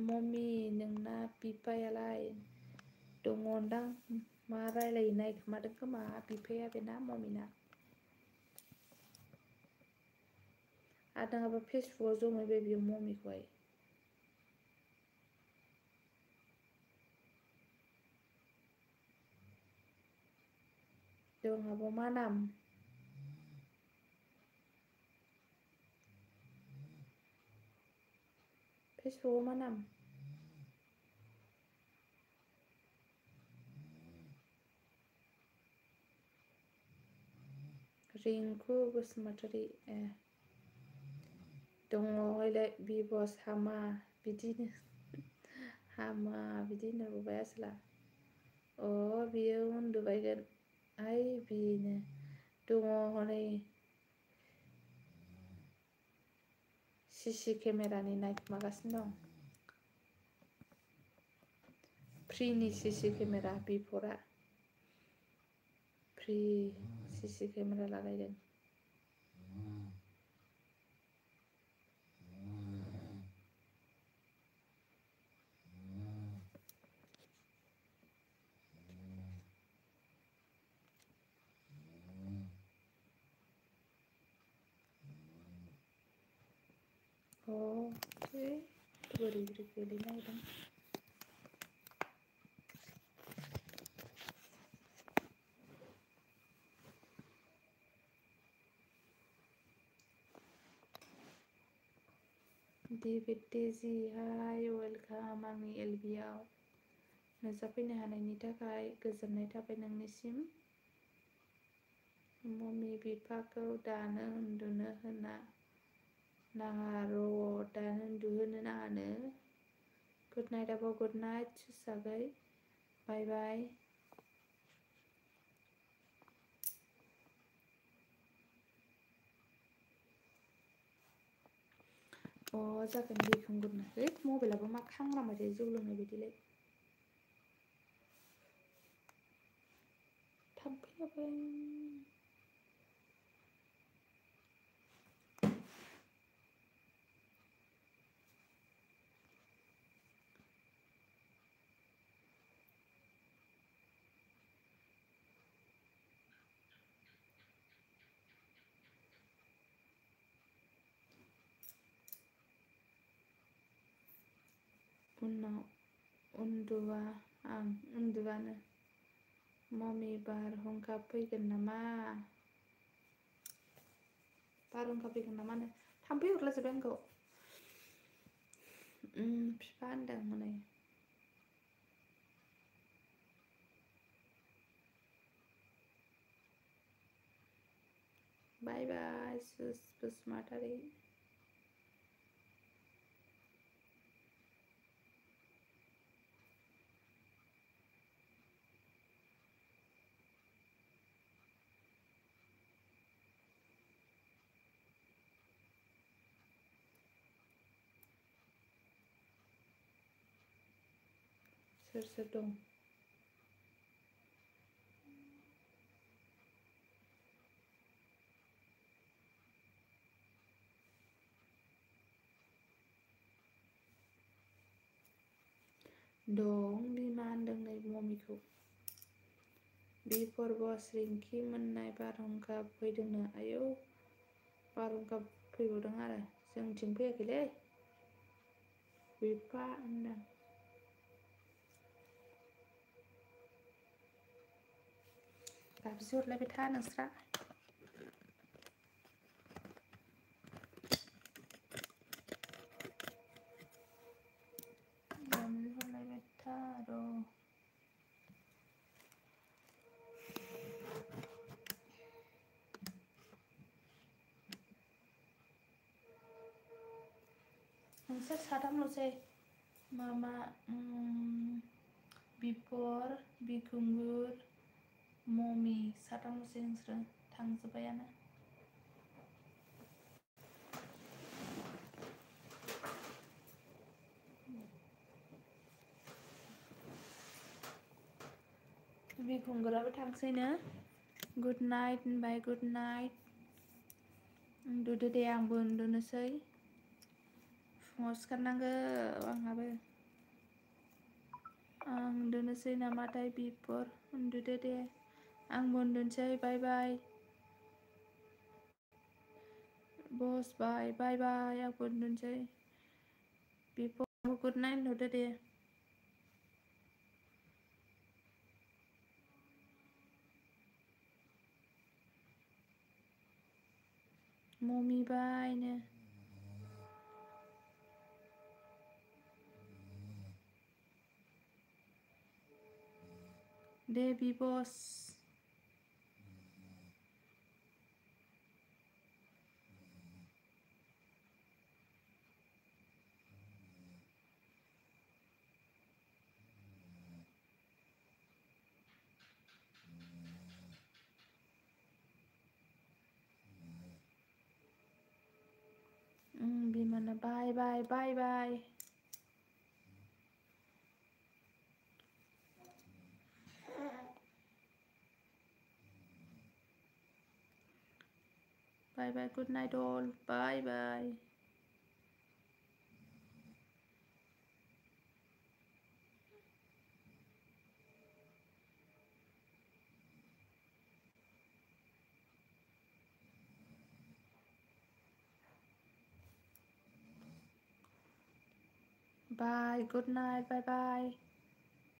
मम्मी नोंना बिफायालाय दङदां मा रायलायो नायखोमादों खोमा बिफाया बेना मम्मीना आरो नङाबा फेसबुकआव जमायबाय बियो मम्मीखौहाय दं आब' मा नाम फेसबुकआव मा नाम रिंकु बसुमतारी दङ हयलाय बिबस हामा बिदिनो हामा बिदि होनहरबाय आसोला बियो उन्दुबायगोन आइ बेनो दङ हनै सिसि केमेरानि नायखोमागासिनो दं फ्रिनि सिसि केमेरा बिफरा फ्रि सिसि केमेरा लागायदों बोरै बोरै गोलैनो नागिरदों डेभिड डेजी हाय वेलकाम आंनि एलबिआव नुजाफैनो हानायनि थाखाय गोजोननाय थाबाय नोंनिसिम मम्मी बिफाखौ दानो उन्दुनो होना नाङा दानो उन्दुहोनो नाङानो गुड नाइट आब' गुड नाइट सुसागै बाय बाय जागोन बेखुंगुरनो मबाइलाबो मा खांग्रांबाय थायो जौ लोंनाय बायदिलाय थांफैलाबाय उनाव उन्दुआनो मम्मी बारहुंखा फैगोन नामा थाम्फै हरलाजोब्बाय आंखौ बिफा होनदों हनै बाय बाय सुस बसुमतारी सोर दं बिमा होनदों नै मम्मीखौ बिफोर बस रिंखि मोननाय बारहुंखा फैदोंनो आयौ बारहुंखा फैबावदों आरो जोंथिं फैयाखैलै बिफा होनदों गाबज्रि हरलायबाय था नोंस्रा गाबज्रि हरलायबाय था र' नोंसोर साथामल'सै मामा बिफर बिखुंगुर ममि साथामल'सै नोंसोरो थांजोब्बायानो बिखुंगुराबो थांसैनो गुड नाइट होनबाय गुड नाइट उन्दुदो दे आंबो उन्दुनोसै फुङाव सिखारनांगौ आंहाबो आं उन्दुनोसै नामाथाय बिफर उन्दुदो दे आंबो उन्दुनोसै बाय बाय बस बाय बाय बाय आंबो उन्दुनोसै बिफर गुड नाइट होनहरदो दे ममि बायनो दे बिबस बिमाना बाय बाय बाय बाय बाय बाय गुड नाइट अल बाय बाय बाय गुड नाइट बाय बाय